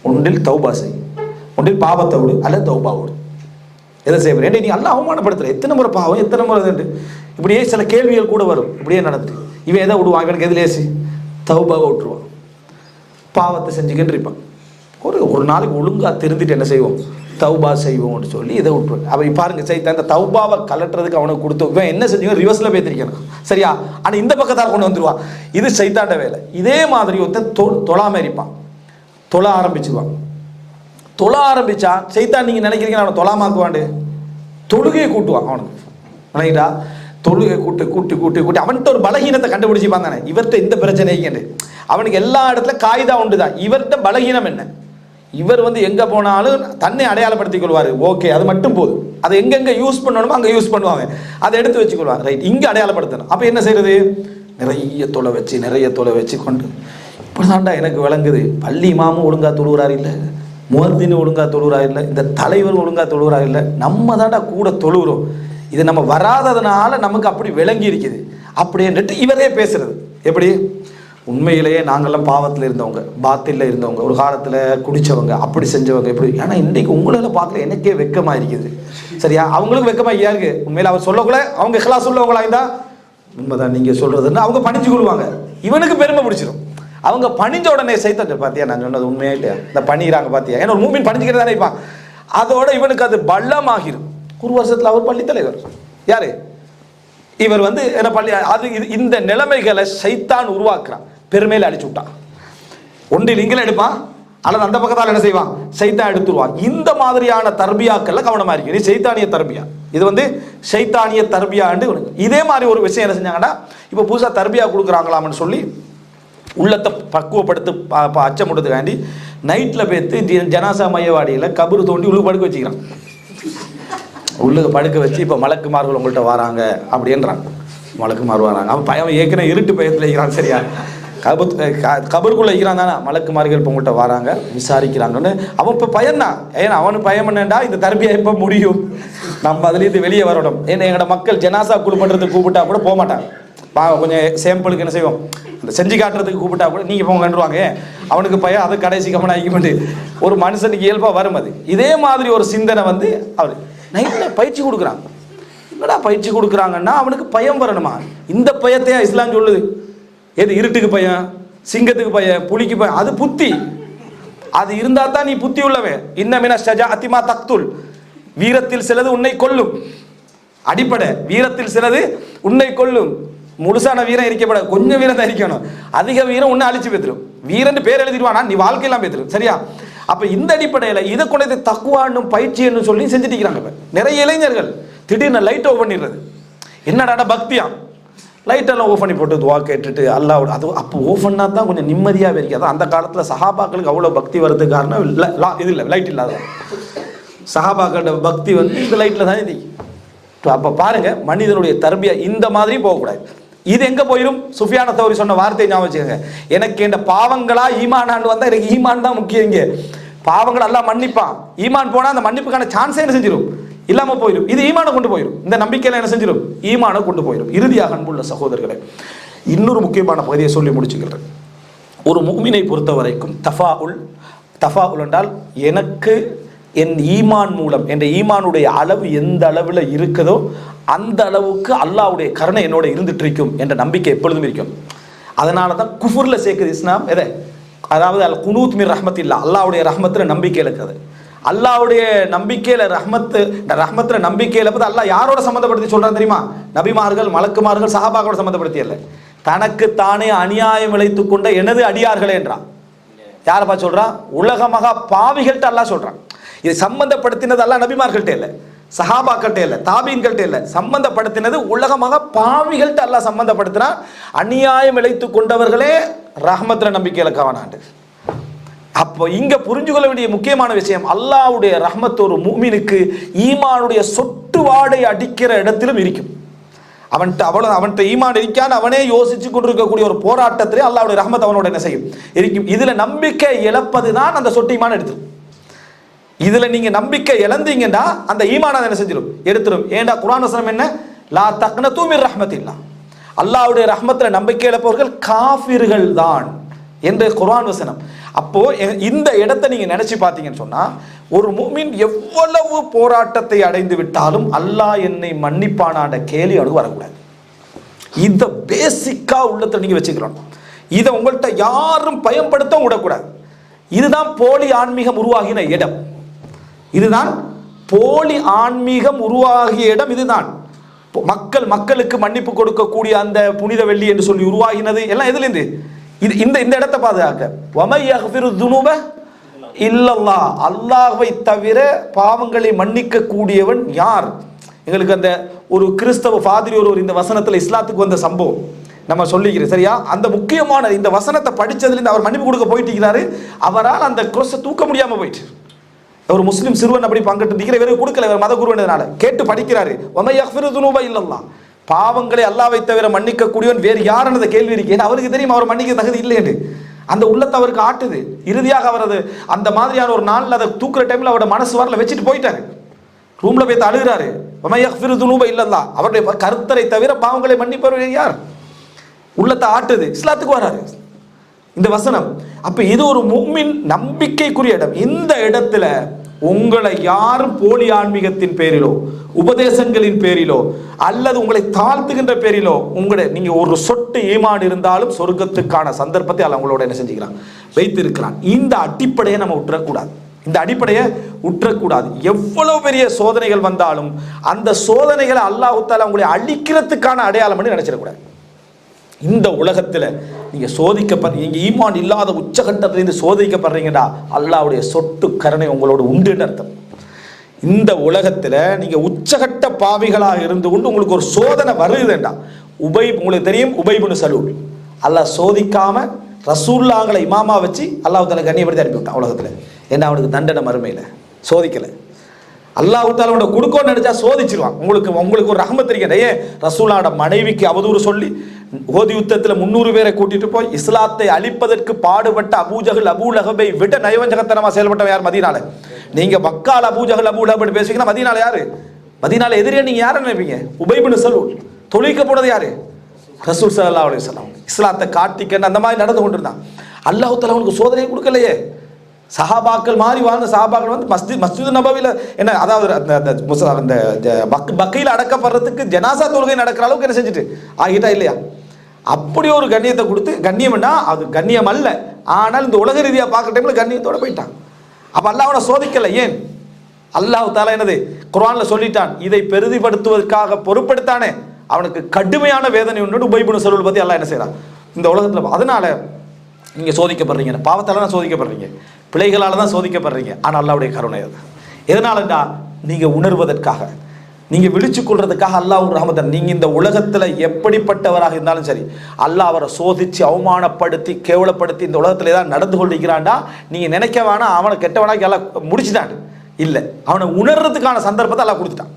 ஒன்றில் தௌபா செய், ஒன்றில் பாவத்தை விடு அல்லது தௌபா விடு, எதை செய்வேன் நீ அல்லாஹ் அவமானப்படுத்துற, எத்தனை முறை பாவம் எத்தனை முறை இது, இப்படியே சில கேள்விகள் கூட வரும். இப்படியே நடந்து இவன் எதை விடுவான், இவனுக்கு எது லேசி, தௌபாவை விட்டுருவான், பாவத்தை செஞ்சுக்கிட்டு இருப்பான். ஒரு நாளைக்கு ஒழுங்காக திருந்திட்டு என்ன செய்வோம், தௌபா செய்வோம்னு சொல்லி இதை விட்டுருவாங்க. அப்போ பாருங்க சைத்தான் இந்த தௌபாவை கலட்டுறதுக்கு அவனுக்கு கொடுத்து இவன் என்ன செஞ்சீங்க, ரிவர்ஸில் பேத்திருக்கணும் சரியா, ஆனால் இந்த பக்கத்தால் கொண்டு வந்துடுவான். இது சைத்தாண்ட வேலை. இதே மாதிரி ஒருத்தன் தொழாம இருப்பான், தொழ ஆரம்பிச்சுவான். தொழ ஆரம்பிச்சா சைத்தான் நீங்கள் நினைக்கிறீங்க அவனை தொழாமாக்குவாண்டு, தொழுகையை கூட்டுவான் அவனுக்கு. நினைக்கிட்டா தொழுகை கூட்டு கூட்டி கூட்டி கூட்டி அவன்கிட்ட ஒரு பலகீனத்தை கண்டுபிடிச்சிப்பான் தானே, இவர்கிட்ட இந்த பிரச்சனைக்கு அவனுக்கு எல்லா இடத்துல காய்தா உண்டு தான். இவர்கிட்ட பலகீனம் என்ன, இவர் எங்கே போனாலும் தன்னை அடையாளப்படுத்திக் கொள்வார். ஓகே, அது மட்டும் போதும். அதை எங்கெங்கே யூஸ் பண்ணணுமோ அங்கே யூஸ் பண்ணுவாங்க, அதை எடுத்து வச்சுக்கொள்வாங்க. ரைட், இங்கே அடையாளப்படுத்தணும். அப்போ என்ன செய்யறது, நிறைய தொலை வச்சு கொண்டு இப்போ தாண்டா எனக்கு விளங்குது, பள்ளி இமாமும் ஒழுங்காக தொழுகிறார் இல்லை, முஹத்தின் ஒழுங்காக தொழுகிறார் இல்லை, இந்த தலைவர் ஒழுங்காக தொழுகிறார் இல்லை, நம்ம தாண்டா கூட தொழுகிறோம், இது நம்ம வராததுனால நமக்கு அப்படி விளங்கி இருக்குது அப்படின்ட்டு இவரே பேசுறது. எப்படி, உண்மையிலேயே நாங்கள்லாம் பாவத்தில் இருந்தவங்க, பாத்தில் இருந்தவங்க, ஒரு காலத்தில் குடித்தவங்க, அப்படி செஞ்சவங்க எப்படி, ஏன்னா இன்றைக்கு உங்களால் பார்க்கல எனக்கே வெக்கமாக இருக்குது சரியா, அவங்களுக்கு வெக்கமாக ஐயா இருக்கு. உண்மையில் அவர் சொல்லக்குள்ள அவங்க இஹ்லாஸ் உள்ளவங்களா இருந்தால் உண்மைதான் நீங்கள் சொல்கிறதுன்னு அவங்க பணிஞ்சு கொள்வாங்க. இவனுக்கு பெருமை பிடிச்சிடும். அவங்க பணிஞ்ச உடனே சைத்தான் பார்த்தியா நான் சொன்னது உண்மையா இல்லையா, இந்த பண்ணிக்கிறாங்க பார்த்தியா, ஏன்னா ஒரு மூமின் பணிஞ்சுக்கிறது தானே இருப்பான். அதோட இவனுக்கு அது பள்ளமாகிடும். ஒரு வருஷத்தில் அவர் பள்ளி தலைவர் யாரு, இவர் என்ன பள்ளி, அது இந்த நிலைமைகளை சைத்தான் உருவாக்குறான், பெருமையில அடிச்சு விட்டான். ஒன்றில் இங்கில எடுப்பான் அல்லது அந்த பக்கத்தால் என்ன செய்வான், சைத்தான் எடுத்துருவான். இந்த மாதிரியான தர்பியாக்கள்ல கவனமா இருக்கு. இது சைத்தானிய தர்பியா, இது சைத்தானிய தர்பியாண்டு. இதே மாதிரி ஒரு விஷயம் என்ன செஞ்சாங்கன்னா, இப்போ புதுசா தர்பியா கொடுக்குறாங்களாம்னு சொல்லி உள்ளத்தை பக்குவப்படுத்து அச்சமுடுறதுக்காண்டி நைட்டில் போய்த்து ஜனாசா மையவாடியில் கபரு தோண்டி உள்ளுக்கு படுக்க வச்சுக்கிறான். உள்ளுக்கு படுக்க வச்சு இப்போ மலக்குமார்கள் உங்கள்கிட்ட வராங்க அப்படின்றாங்க. மலக்குமார் வராங்க, அவன் பயம் ஏற்கனவே இருட்டு பயத்தில் இருக்கிறான் சரியா, கபருக்குள்ளே இருக்கிறான் தானே, மலக்குமார்கள் இப்போ உங்கள்கிட்ட வராங்க விசாரிக்கிறாங்கன்னு அவன் இப்போ பயந்தான். ஏன்னா அவனு பயம் என்னண்டா, இந்த தர்பியா எப்போ முடியும், நம்ம அதுலேருந்து வெளியே வரணும். ஏன்னா எங்களோட மக்கள் ஜனாசா குழு பண்ணுறதுக்கு கூப்பிட்டா கூட போக மாட்டாங்க. கொஞ்சம் சேம்பிளுக்கு என்ன செய்வோம், அந்த செஞ்சு காட்டுறதுக்கு கூப்பிட்டா கூட நீங்கள் போங்க கண்டுருவாங்க. அவனுக்கு பயம், அதை கடைசி கவனம் ஆகிக்கிட்டு ஒரு மனுஷனுக்கு இயல்பாக வரும். அது இதே மாதிரி ஒரு சிந்தனை அவர் நைட்டில் பயிற்சி கொடுக்குறாங்க. என்னடா பயிற்சி கொடுக்குறாங்கன்னா அவனுக்கு பயம் வரணுமா, இந்த பயத்தையா இஸ்லாம் சொல்லுது. எது, இருட்டுக்கு பயம், சிங்கத்துக்கு பயம், புலிக்கு பயம், அது புத்தி. அது இருந்தால் தான் நீ புத்தி உள்ளவன். இன்னமின ஷஜா அத்திமா தக்துல், வீரத்தில் சிலது உன்னை கொல்லும். அடிப்படை வீரத்தில் சிலது உன்னை கொல்லும். முழுசான வீரம் இருக்கப்பட, கொஞ்சம் வீரம் தான் இருக்கணும். அதிக வீரம் உன்னை அழிச்சு பேத்துரும். வீரன் பேர் எழுதிடுவானா நீ வாழ்க்கையெல்லாம் பேத்துரும் சரியா. அப்ப இந்த அடிப்படையில் இதை கொண்டு தக்குவாண்டும் பயிற்சின்னு சொல்லி செஞ்சுட்டு இருக்கிறாங்க. நிறைய இளைஞர்கள் திடீர்னு லைட் ஆஃப் பண்ணிடுறது, என்னடா பக்தியா, லைட்டெல்லாம் ஓஃப் பண்ணி போட்டு துவா கேட்டுட்டு அல்லாவோட, அது அப்போ ஓஃப் பண்ணா தான் கொஞ்சம் நிம்மதியாகவே இருக்காது. அந்த காலத்தில் சஹாபாக்களுக்கு அவ்வளோ பக்தி வர்றதுக்கு காரணம் இது இல்லை, லைட் இல்லாத. சஹாபாக்களோட பக்தி இந்த லைட்டில் தான் இது. அப்போ பாருங்க, மனிதனுடைய தர்பியா இந்த மாதிரி போகக்கூடாது. இது எங்க போயிடும், சுஃபியான தௌரி சொன்ன வார்த்தையை ஞாபகம் வச்சுக்கோங்க, எனக்கு இந்த பாவங்களா ஈமானான்னு வந்தா எனக்கு ஈமான் தான் முக்கியம். இங்கே பாவங்கள் எல்லாம் மன்னிப்பான், ஈமான் போனா அந்த மன்னிப்புக்கான சான்ஸே என்ன செஞ்சிடும், இல்லாம போயிடும். இது ஈமானை கொண்டு போயிடும். இந்த நம்பிக்கையில என்ன செஞ்சிடும், ஈமானை கொண்டு போயிடும். இறுதியாக அன்புள்ள சகோதரர்களை, இன்னொரு முக்கியமான பகுதியை சொல்லி முடிச்சுக்கிறேன். ஒரு முஃமினை பொறுத்த வரைக்கும் தஃபாஉல் என்றால் எனக்கு என் ஈமான் மூலம் என் ஈமானுடைய அளவு எந்த அளவில் இருக்குதோ அந்த அளவுக்கு அல்லாஹ்வுடைய கருணை என்னோட இருந்துட்டு இருக்கும் என்ற நம்பிக்கை எப்பொழுதும் இருக்கும். அதனால தான் குஃபுர்ல சேர்க்குது இஸ்லாம். எதை, அதாவது அல் குனூத் மிர் ரஹ்மத்தில்லா, அல்லாஹ்வுடைய ரஹ்மத்தில் நம்பிக்கை இருக்குது. அல்லாஹ்வுடைய நம்பிக்கையில் ரஹ்மத்தில் நம்பிக்கையில் பார்த்து அல்லாஹ் யாரோட சம்மந்தப்படுத்தி சொல்கிறான் தெரியுமா, நபிமார்கள் மலக்குமார்கள் சஹாபாக்களோட சம்மந்தப்படுத்தி அல்ல, தனக்கு தானே அநியாயம் இழைத்து கொண்ட எனது அடியார்களே என்றான். யாரை பார்த்து சொல்கிறான், உலக மகா பாவிகள்கிட்ட அல்லாஹ் சொல்கிறான். இது சம்பந்தப்படுத்தினது அல்லாஹ் நபிமார்கள்ட்ட இல்லை, சஹாபாக்கள்கிட்ட இல்லை, தாபீன்கள்ட்ட இல்லை, சம்பந்தப்படுத்தினது உலகமாக பாவிகள்கிட்ட அல்லாஹ் சம்பந்தப்படுத்தினான். அநியாயம் இழைத்து கொண்டவர்களே ரஹ்மத்துல நம்பிக்கையில கவனாண்டு. அப்போ இங்க புரிஞ்சு கொள்ள வேண்டிய முக்கியமான விஷயம், அல்லாஹ்வுடைய ரஹ்மத் ஒரு முஃமினுக்கு ஈமானுடைய சொட்டு வாடை அடிக்கிற இடத்திலும் இருக்கும். அவன்கிட்ட ஈமான் இருக்கான்னு அவனே யோசிச்சு கொண்டிருக்கக்கூடிய ஒரு போராட்டத்திலே அல்லாஹ்வுடைய ரஹ்மத் அவனோட என்ன செய்யும் இருக்கும். இதுல நம்பிக்கை இழப்பது தான் அந்த சொட்டு ஈமான் எடுத்துரும். இதுல நீங்க நம்பிக்கை இழந்தீங்கன்னா அந்த ஈமான் அதை என்ன செஞ்சிடும், எடுத்துரும். ஏண்டா குர்ஆன் வசனம் என்ன, லா தக்னது மிர் ரஹ்மத்தில்லா, அல்லாஹ்வுடைய ரஹ்மத்துல நம்பிக்கை இழப்பவர்கள் காஃபிர்கள் தான் என்று குர்ஆன் வசனம். அப்போ இந்த இடத்தை நீங்க நினைச்சு பார்த்தீங்கன்னு சொன்னா, ஒரு முஃமின் எவ்வளவு போராட்டத்தை அடைந்து விட்டாலும் அல்லாஹ் என்னை மன்னிப்பானான்ற கேள்வி அவனுக்கு வரக்கூடாது. இதை பேசிக்கா உள்ளத்துல நீங்க வச்சுக்கிறோம். இதை உங்கள்கிட்ட யாரும் பயன்படுத்த விடக்கூடாது. இதுதான் போலி ஆன்மீகம் உருவாகின இடம். இதுதான் போலி ஆன்மீகம் உருவாகிய இடம். இதுதான் மக்களுக்கு மன்னிப்பு கொடுக்கக்கூடிய அந்த புனித வெள்ளி என்று சொல்லி உருவாகினது எல்லாம் எதுலேருந்து? இது இந்த இடத்தை பாதுகாக்க. வமை யக்ஃபிரு துனூப இல்லல்லாஹ், அல்லாஹ்வை தவிர பாவங்களை மன்னிக்க கூடியவன் யார்? எங்களுக்கு அந்த ஒரு கிறிஸ்தவ ஃபாதிரி ஒரு இந்த வசனத்தில் இஸ்லாத்துக்கு வந்த சம்பவம் நம்ம சொல்லிக்கிறேன், சரியா? அந்த முக்கியமான இந்த வசனத்தை படித்ததுலேருந்து அவர் மன்னிப்பு கொடுக்க போயிட்டு இருக்கிறாரு. அவரால் அந்த குரோஸை தூக்க முடியாமல் போயிட்டு, ஒரு முஸ்லீம் சிறுவன் அப்படி பங்கிட்டு இருக்கிற, இவரை கொடுக்கல, இவர் மத குருவனால கேட்டு படிக்கிறாரு. வமை யக்ஃபிரு துனூப இல்லல்லாஹ், பாவங்களை அல்லாஹ்வை தவிர மன்னிக்க கூடியவன் வேறு யாருன்னு அந்த கேள்வி இருக்கு. ஏன்னா அவருக்கு தெரியும் அவர் மன்னிக்க தகுதி இல்லை என்று. அந்த உள்ளத்தை அவருக்கு ஆட்டுது. இறுதியாக அவர் அது அந்த மாதிரியான ஒரு நாளில் அதை தூக்குற டைமில் அவரோட மனசு வரல, வச்சுட்டு போயிட்டாரு. ரூம்ல போய் அழுகிறாரு. வமை யக்ஃபிரு துனூப இல்லல்லாஹ், அவருடைய கருத்தரை தவிர பாவங்களை மன்னிப்பவர் யார்? உள்ளத்தை ஆட்டுது. இஸ்லாத்துக்கு வராரு இந்த வசனம். அப்ப இது ஒரு முஃமின் நம்பிக்கைக்குரிய இடம். இந்த இடத்துல உங்களை யாரும் போலி ஆன்மீகத்தின் பேரிலோ உபதேசங்களின் பேரிலோ அல்லது உங்களை தாழ்த்துகின்ற பேரிலோ நீங்க ஒரு சொட்டு ஈமான் இருந்தாலும் சொர்க்கத்துக்கான சந்தர்ப்பத்தை அல்ல உங்களோட என்ன செஞ்சுக்கிறான், வைத்திருக்கிறான். இந்த அடிப்படையை நம்ம விட்டுறக்கூடாது. இந்த அடிப்படையை விட்டுறக்கூடாது. எவ்வளவு பெரிய சோதனைகள் வந்தாலும் அந்த சோதனைகளை அல்லாஹ் தஆலா உங்களை அழிக்கிறதுக்கான அடையாளம் பண்ணி நினைச்சிடக்கூடாது. இந்த உலகத்தில் நீங்க சோதிக்கப்படுறீங்க, ஈமான் இல்லாத உச்சகட்டத்திலிருந்து சோதிக்கப்படுறீங்கடா, அல்லாஹ்வுடைய சொட்டு கருணை உங்களோட உண்டுன்னு அர்த்தம். இந்த உலகத்தில் நீங்க உச்சகட்ட பாவிகளாக இருந்து கொண்டு உங்களுக்கு ஒரு சோதனை வருதுண்டா, உங்களுக்கு தெரியும் உபை இப்னு சலூல் அல்லாஹ் சோதிக்காம ரசூலுல்லாஹ்களை இமாமா வச்சு அல்லாஹ் தஆலா கண்ணியப்படுத்தி அனுப்பிவிட்டான் உலகத்தில். ஏன்னா அவனுக்கு தண்டனை மறுமையில் சோதிக்கலை. அல்லாஹ் தஆலா கொடுக்கணும்னு நினைச்சா சோதிச்சிருவான். உங்களுக்கு ஒரு ரஹ்மத் இருக்கிறதே. ரசூலுல்லாஹ்வோட மனைவிக்கு அவதூறு சொல்லி ஓதி யுத்தத்தில் 300 பேரை கூட்டிட்டு போய் இஸ்லாத்தை அழிப்பதற்கு பாடுபட்ட அபூஜஹல் அபூலஹபை விட நயவஞ்சகத்தனமா செயல்பட்டவன் யார்? மதீனால. நீங்க மக்கால அபூஜஹல் அபூலஹப் பேசுவீங்கன்னா மதீனால யாரு? மதீனால எதிரியா நீங்க யாரை நினைப்பீங்க? உபை இப்னு சலூல். தொழிக்க போனது யாரு? ரசூல் ஸல்லல்லாஹு அலைஹி வஸல்லம். இஸ்லாத்தை காட்டிக்கன்னு அந்த மாதிரி நடந்து கொண்டிருந்தான். அல்லாஹ் தஆலா அவனுக்கு சோதனையை கொடுக்கலையே. சஹாபாக்கள் மாதிரி வாழ்ந்த சஹாபாக்கள் வந்து மஸ்ஜித் நபவியில் என்ன, அதாவது அந்த பக்கையில் அடக்கப்படுறதுக்கு ஜனாசா தொழுகை நடக்கிற அளவுக்கு என்ன செஞ்சுட்டு ஆகிட்டா இல்லையா? அப்படி ஒரு கண்ணியத்தை கொடுத்து, கண்ணியம்னா அது கண்ணியம் அல்ல, ஆனால் இந்த உலக ரீதியாக பார்க்குற டைமில் கண்ணியத்தோடு போயிட்டான். அப்போ அல்லாஹ் அவனை சோதிக்கலை. ஏன்? அல்லாஹ் தஆலா என்னது குர்ஆன்ல சொல்லிட்டான், இதை பெரிதிப்படுத்துவதற்காக பொறுப்படுத்தானே அவனுக்கு கடுமையான வேதனை உண்டு. உபை இப்னு சலூல் பற்றி அல்லாஹ் என்ன செய்யறான் இந்த உலகத்தில். அதனால நீங்கள் சோதிக்கப்படுறீங்க, பாவத்தால் தான் சோதிக்கப்படுறீங்க, பிழைகளால் தான் சோதிக்கப்படுறீங்க. ஆனால் அல்லாஹ்வுடைய கருணை அது எதனாலண்டா நீங்கள் உணர்வதற்காக, நீங்கள் விழிச்சு கொள்றதுக்காக அல்லாஹ் ரஹ்மத்தன். நீங்கள் இந்த உலகத்தில் எப்படிப்பட்டவராக இருந்தாலும் சரி, அல்லாஹ் அவரை சோதித்து அவமானப்படுத்தி கேவலப்படுத்தி இந்த உலகத்தில் ஏதாவது நடந்து கொண்டிருக்கிறான்டா, நீங்கள் நினைக்க வேணாம் அவனை கெட்டவனாக்கி எல்லாம் முடிச்சுட்டான். இல்லை, அவனை உணர்றதுக்கான சந்தர்ப்பத்தை எல்லாம் கொடுத்துட்டான்.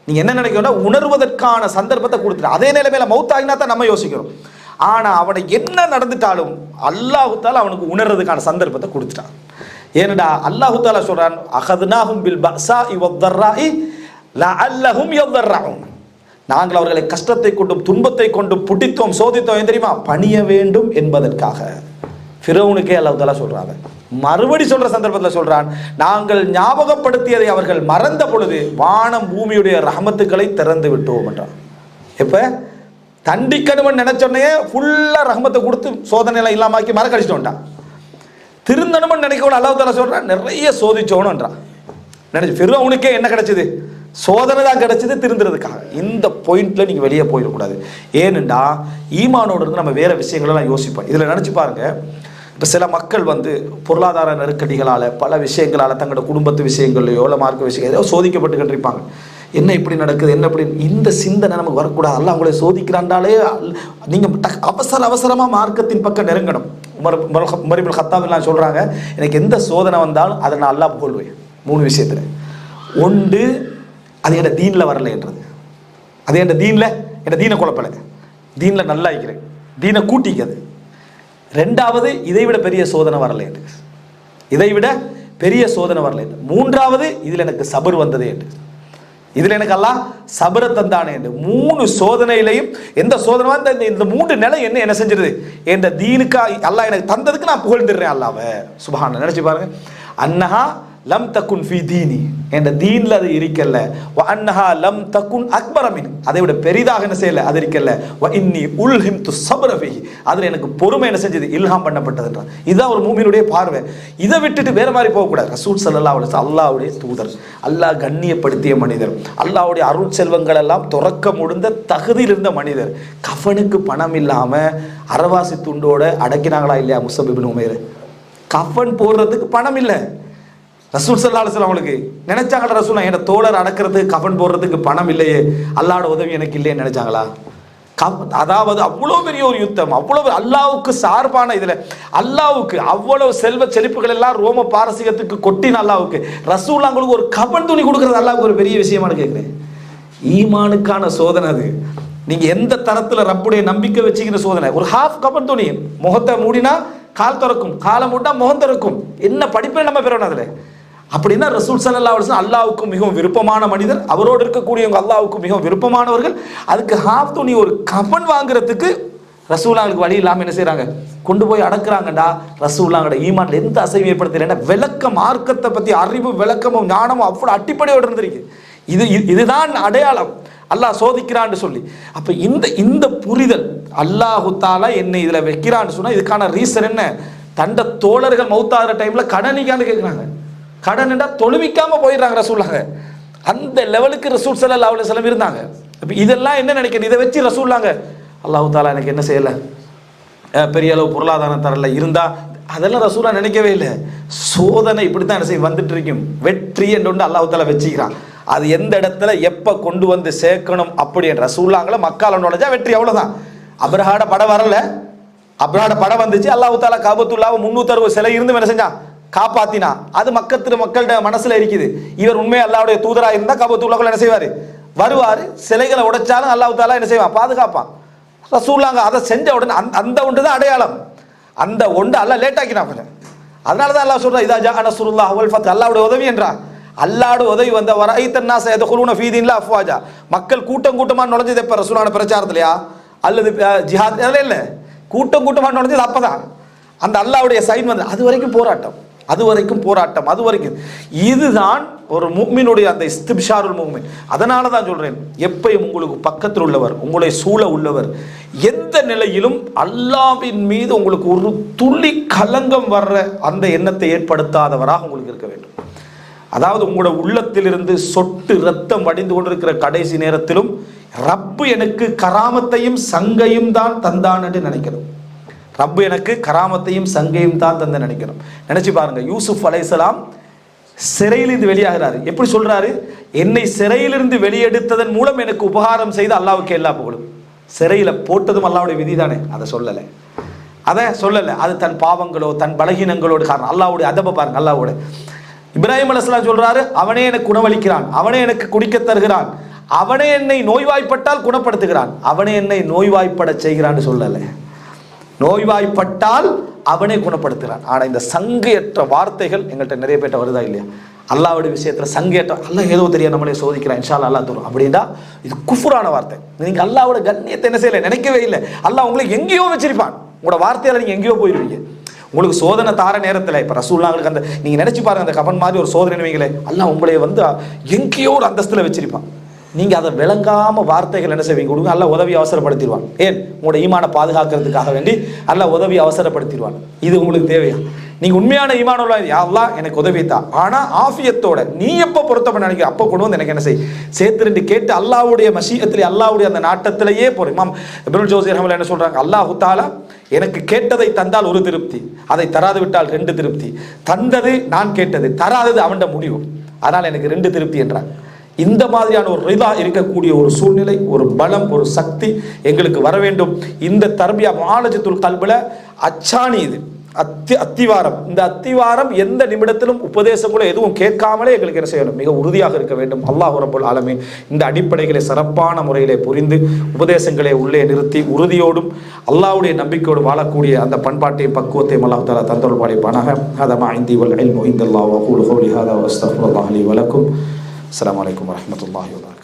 நீங்கள் என்ன நினைக்கணும்னா உணர்வதற்கான சந்தர்ப்பத்தை கொடுத்துட்டான். அதே நிலைமையில மௌத்தாகினா தான் நம்ம யோசிக்கிறோம். ஆனால் அவனை என்ன நடந்துட்டாலும் அல்லாஹ் தஆலா அவனுக்கு உணர்றதுக்கான சந்தர்ப்பத்தை கொடுத்துட்டான். ஏனடா அல்லாஹ் தஆலா சொல்றான், அகதுனாஹும் பில் பஸாஇ வத்தர்ராஇ லஅல்லஹும் யதர்ரஊன். நாங்கள் அவர்களை கஷ்டத்தை கொண்டும் துன்பத்தை கொண்டும் புடித்தோம் சோதித்தோம். ஏன் தெரியுமா? பணிய வேண்டும் என்பதற்காக. ஃபிரௌனுக்கே அல்லாஹ் தஆலா சொல்றாங்க. மறுபடி சொல்ற சந்தர்ப்பத்தில் சொல்றான், நாங்கள் ஞாபகப்படுத்தியதை அவர்கள் மறந்த பொழுது வானம் பூமியுடைய ரஹமத்துக்களை திறந்து விட்டோம் என்றான். எப்ப தண்டிக்கணும்னு நினைச்சோடனே ஃபுல்லா ரஹமத்தை கொடுத்து சோதனையெல்லாம் இல்லாமாக்கி மறக்கடிச்சிட்டோம்ட்டான். திருந்தணும்னு நினைக்கணும் அல்லாஹ் தஆலா சொல்றான், நிறைய சோதிச்சோணுன்றான். நினைச்சு ஃபிரௌனுக்கே என்ன கிடைச்சது? சோதனை தான் கிடைச்சது திருந்துறதுக்காக. இந்த பாயிண்ட்ல நீங்க வெளியே போயிடக்கூடாது. ஏனென்றா ஈமானோடு இருந்து நம்ம வேற விஷயங்களெல்லாம் யோசிப்போம். இதுல நினைச்சு பாருங்க, இப்போ சில மக்கள் வந்து பொருளாதார நெருக்கடிகளால் பல விஷயங்களால் தங்களோட குடும்பத்து விஷயங்கள்லையோ இல்லை மார்க்க விஷயங்கள் ஏதோ சோதிக்கப்பட்டு இருப்பாங்க. என்ன இப்படி நடக்குது, என்ன இப்படி, இந்த சிந்தனை நமக்கு வரக்கூடாது. அல்லாஹ் உங்களை சோதிக்கிறாண்டாலே நீங்கள் அவசரமாக மார்க்கத்தின் பக்கம் நெருங்கணும். உமர் இப்னு கத்தாப் எல்லாம் சொல்கிறாங்க, எனக்கு எந்த சோதனை வந்தாலும் அதை நான் அல்லாஹ் புகழ்வேன் 3 விஷயத்தில். ஒன்று, அது என் தீனில் வரலைன்றது. அது என் தீனில் என்ன தீனை குழப்பலை, தீனில் நல்லா இருக்கிறேன், தீனை கூட்டிக்கிறது. ரெண்டாவது, இதை விட பெரிய சோதனை வரலை என்று, இதை விட பெரிய சோதனை வரலை என்று. மூன்றாவது, இதில் எனக்கு சபர் வந்ததே என்று, இதில் எனக்கு அல்லாஹ் சபரை தந்தானே என்று. 3 சோதனையிலையும் எந்த சோதனை வந்து இந்த 3 நிலை என்ன செஞ்சிருது, என்ற தீனுக்கு அல்லாஹ் எனக்கு தந்ததுக்கு நான் புகழ்ந்துடுறேன் அல்லாஹ்வை. சுப்ஹான். நினைச்சு பாருங்க, அன்னஹா லம் தக்குன் ஃபி தீனி, என்ற தீன்ல அது இருக்கல்ல. வ அன்னஹா லம் தக்குன் அக்பர மின், அதை விட பெரிதாக என்ன செய்யல, அது இருக்கல்ல. வ இன்னி உல்ஹிம்து ஸப்ர ஃபீஹி, அதுல எனக்கு பொறுமை என்ன செஞ்சது, இல்ஹாம் பண்ணப்பட்டதுன்றான். இதுதான் ஒரு மூமினுடைய பார்வை. இதை விட்டுட்டு வேற மாதிரி போகக்கூடாது. ரசூல் ஸல்லல்லாஹு அலைஹி வஸல்லம் அல்லாஹ்வுடைய தூதர், அல்லாஹ் கண்ணியப்படுத்திய மனிதர், அல்லாஹ்வுடைய அருள் செல்வங்கள் எல்லாம் துறக்க முடிந்த தகுதியில் இருந்த மனிதர். கஃனுக்கு பணம் இல்லாம அரவாசி துண்டோட அடக்கினாங்களா இல்லையா முஸ்அப் இப்னு உமைர்? கஃன் போடுறதுக்கு பணம் இல்லை. ரசூல் ஸல்லல்லாஹு அலைஹி வஸல்லம் அவங்களுக்கு நினைச்சாங்களா, ரசூல் என் தோழர் அடக்கிறதுக்கு கஃன் போடுறதுக்கு பணம் இல்லையே, அல்லாஹ்வோட உதவி எனக்கு இல்லையே நினைச்சாங்களா? அதாவது அவ்வளோ பெரிய ஒரு யுத்தம், அவ்வளவு அல்லாஹ்வுக்கு சார்பான இதுல அல்லாஹ்வுக்கு அவ்வளவு செல்வ செழிப்புகள் எல்லாம் ரோம பாரசீகத்துக்கு கொட்டின அல்லாஹ்வுக்கு ரசூலுல்லாஹ்ங்களுக்கு ஒரு கஃன் துணி கொடுக்கறது அல்லாஹ்வுக்கு ஒரு பெரிய விஷயமானு கேட்கிறேன். ஈமானுக்கான சோதனை அது. நீங்க எந்த தரத்துல ரப்புடைய நம்பிக்கை வச்சுக்கிற சோதனை. ஒரு ஹாஃப் கஃன் துணி, முகத்தை மூடினா கால் திறக்கும், காலை மூட்டா முகம் திறக்கும். என்ன படிப்பே நம்ம பெறணும் அதுல. அப்படின்னா ரசூல் ஸல்லல்லாஹு அலைஹி வஸல்லம் அல்லாஹ்வுக்கு மிகவும் விருப்பமான மனிதர், அவரோடு இருக்கக்கூடியவங்க அல்லாஹ்வுக்கு மிகவும் விருப்பமானவர்கள். அதுக்கு ஹாஃப் துணி ஒரு கஃன் வாங்குறதுக்கு ரசூலுல்லாஹ்வுக்கு வழி இல்லாம என்ன செய்யறாங்க, கொண்டு போய் அடக்குறாங்கடா. ரசூலுல்லாஹ்வோட ஈமான்ல எந்த அசைவும் ஏற்படுத்தலைன்னா விளக்க மார்க்கத்தை பத்தி அறிவு விளக்கமும் ஞானமும் அவ்வளவு அட்டிப்படையோடு இருந்திருக்கு. இதுதான் அடையாளம் அல்லாஹ் சோதிக்கிறான்னு சொல்லி. அப்ப இந்த புரிதல், அல்லாஹு தாலா என்னை இதுல வைக்கிறான்னு சொன்னா இதுக்கான ரீசன் என்ன? தண்ட தோழர்கள் மௌத்தாகிற டைம்ல கடனிக்கான்னு கேட்கிறாங்க. கடன்டா தொழுவிக்காம போயிடுறாங்க ரசூலுல்லாஹ். அந்த லெவலுக்கு ரசூல் ஸல்லல்லாஹு அலைஹி வஸல்லம் இருந்தாங்க. அப்ப இதெல்லாம் என்ன நினைக்கிறேன், இதை வச்சு ரசூலுல்லாஹ் அல்லாஹு தாலா எனக்கு என்ன செய்யல, பெரிய அளவு பொருளாதாரம் தரல இருந்தா, அதெல்லாம் ரசூலுல்லாஹ் நினைக்கவே இல்லை. சோதனை இப்படித்தான் என்ன செய்ய வந்துட்டு இருக்கும். வெற்றி என்று ஒன்று அல்லாஹு தாலா வச்சுக்கிறான். அது எந்த இடத்துல எப்ப கொண்டு வந்து சேர்க்கணும் அப்படி என்ற ரசூலுல்லாஹ்ல மக்கால நுழைஞ்சா வெற்றி, அவ்வளவுதான். அப்ரஹாட படம் வரல, அப்ரஹாட படம் வந்துச்சு. அல்லாஹு தாலா காபத்துல்லாஹ் 360 சிலை இருந்து என்ன செஞ்சான், காப்பாத்தினா. அது மக்கள்கிட்ட மனசுல இருக்குது. இவர் உண்மையா அல்லாஹ்வுடைய தூதரா இருந்தா காபத்துல்லாஹ்ல என்ன செய்வாரு, வருவாரு. சிலைகளை உடைச்சாலும் அல்லாஹு தாலா என்ன செய்வான், பாதுகாப்பான். ரசூலுல்லாஹ் அதை செஞ்ச உடனே அந்த ஒன்று தான் அடையாளம். அந்த ஒன்று அல்லாஹ் லேட் ஆக்கினா கொஞ்சம். அதனாலதான் அல்லாஹ் சொல்றா, இதா ஜா நஸ்ருல்லாஹ் வல் ஃபத், அல்லாஹ்வுடைய உதவி என்றான். அல்லாஹ்வுடைய உதவி வந்த வரைத்தன் நாஸ யதுகுலூன ஃபீ தீனில்லாஹ் அஃப்வாஜா, மக்கள் கூட்டம் கூட்டமா நுழைஞ்சது எப்ப, ரசூலுல்லாஹ் பிரச்சாரத்திலையா அல்லது ஜிஹாத்? அதெல்லாம் இல்லை, கூட்டம் கூட்டமா நுழைஞ்சது அப்பதான். அந்த அல்லாஹ்வுடைய சைன் வந்து அது வரைக்கும் போராட்டம், அது வரைக்கும். இதுதான் ஒரு முஃமினுடைய அந்த இஸ்திப்ஷாருல் முஃமின். அதனால தான் சொல்றேன், எப்பயும் உங்களுக்கு பக்கத்தில் உள்ளவர், உங்களை சூழ உள்ளவர், எந்த நிலையிலும் அல்லாஹ்வின் மீது உங்களுக்கு ஒரு துளி கலங்கம் வர்ற அந்த எண்ணத்தை ஏற்படுத்தாதவராக உங்களுக்கு இருக்க வேண்டும். அதாவது உங்களோட உள்ளத்திலிருந்து சொட்டு ரத்தம் வடிந்து கொண்டிருக்கிற கடைசி நேரத்திலும் ரப்பு எனக்கு கராமத்தையும் சங்கையும் தான் தந்தான் என்று நினைக்கணும். ரப்பு எனக்கு கராமத்தையும் சங்கையும் தான் தந்த நினைக்கணும். நினைச்சு பாருங்க, யூசுப் அலைஹிஸ்ஸலாம் சிறையிலிருந்து வெளியாகிறாரு. எப்படி சொல்றாரு, என்னை சிறையிலிருந்து வெளியெடுத்ததன் மூலம் எனக்கு உபகாரம் செய்த அல்லாஹ்வுக்கு எல்லா புகழும். சிறையில போட்டதும் அல்லாஹ்வுடைய விதி தானே, அதை சொல்லலை. அது தன் பாவங்களோ தன் பலகீனங்களோடு காரணம். அல்லாஹ்வுடைய அதப பாருங்க. அல்லாஹ்வோட இப்ராஹிம் அலைஹிஸ்ஸலாம் சொல்றாரு, அவனே எனக்கு உணவளிக்கிறான், அவனே எனக்கு குடிக்க தருகிறான், அவனே என்னை நோய்வாய்ப்பட்டால் குணப்படுத்துகிறான், அவனே என்னை நோய்வாய்ப்பட செய்கிறான்னு சொல்லலை. நோய்வாய்ப்பட்டால் அவனே குணப்படுத்துகிறான். ஆனா இந்த சங்கையற்ற வார்த்தைகள் எங்கள்கிட்ட நிறைய பேர்ட்ட வருதா இல்லையா? அல்லாஹ்வுடைய விஷயத்துல சங்கையற்ற, அல்லாஹ் ஏதோ தெரியாது நம்மளே சோதிக்கிறான், இன்ஷா அல்லாஹ் அல்லாஹ் தரும் அப்படின்னா இது குஃப்ரான வார்த்தை. நீங்க அல்லாஹ்வோட கண்ணியத்தை என்ன செய்யல, நினைக்கவே இல்லை. அல்லாஹ் உங்களுக்கு எங்கேயோ வச்சிருப்பான், உங்களோட வார்த்தையால நீங்க எங்கேயோ போயிருவீங்க. உங்களுக்கு சோதனை தார நேரத்தில் இப்போ ரசூலுல்லாஹ்வுக்கு அந்த நீங்கள் நினைச்சு பாருங்க, அந்த கஃன் மாதிரி ஒரு சோதனை வைங்களே, அல்லாஹ் உங்களை வந்து எங்கேயோ ஒரு அந்தஸ்தில் வச்சிருப்பான். நீங்கள் அதை விளங்காமல் வார்த்தைகள் என்ன செய்வீங்க, கொடுங்க, அல்லாஹ் உதவி அவசரப்படுத்திடுவான். ஏன், உங்களோட ஈமானை பாதுகாக்கிறதுக்காக வேண்டி அல்லாஹ் உதவி அவசரப்படுத்திடுவான். இது உங்களுக்கு தேவையா? நீங்கள் உண்மையான ஈமான் உள்ள, அல்லாஹ் எனக்கு உதவி தான், ஆனால் ஆஃபியத்தோட நீ எப்போ பொருத்தப்பட நினைக்கிற அப்போ கொண்டு வந்து எனக்கு என்ன செய் சேர்த்து ரெண்டு கேட்டு அல்லாஹ்வுடைய மஷீஅத்திலே அல்லாஹ்வுடைய அந்த நாட்டத்திலேயே போகிறோம். இமாம் இப்னுல் ஜௌஸி ரஹ்மத்துல்லாஹி என்ன சொல்கிறாங்க, அல்லாஹு தஆலா எனக்கு கேட்டதை தந்தால் ஒரு திருப்தி, அதை தராது விட்டால் 2 திருப்தி. தந்தது நான் கேட்டது, தராதது அவன்ட முடிவு, அதனால் எனக்கு 2 திருப்தி என்றாங்க. இந்த மாதிரியான ஒரு ரிதா இருக்கக்கூடிய ஒரு சூழ்நிலை, ஒரு பலம், ஒரு சக்தி எங்களுக்கு வர வேண்டும். இந்த தர்பியா முஆலஜத்துல் கல்பில் அச்சாணி இது. அத்திவாரம். இந்த அத்திவாரம் எந்த நிமிடத்திலும் உபதேசங்களோ எதுவும் கேட்காமலே எங்களுக்கு என்ன செய்யணும், மிக உறுதியாக இருக்க வேண்டும். அல்லாஹ் ரப்பல் ஆலமீன் இந்த அடிப்படைகளை சிறப்பான முறையிலே புரிந்து உபதேசங்களை உள்ளே நிறுத்தி உறுதியோடும் அல்லாஹ்வுடைய நம்பிக்கையோடு வாழக்கூடிய அந்த பண்பாட்டையும் பக்குவத்தையும் அல்லாஹ் தஆலா தந்தருள் பாலிப்பானாக. ஹதா இந்தி வல் இல்மு இந்தல்லாஹ் வ கூலு கௌலி ஹதா வ அஸ்தக்ஃபிருல்லாஹ் லி வ லக்கும். அஸ்ஸலாமு அலைக்கும் வரஹ்மத்துல்லாஹி வ பரகாத்துஹு.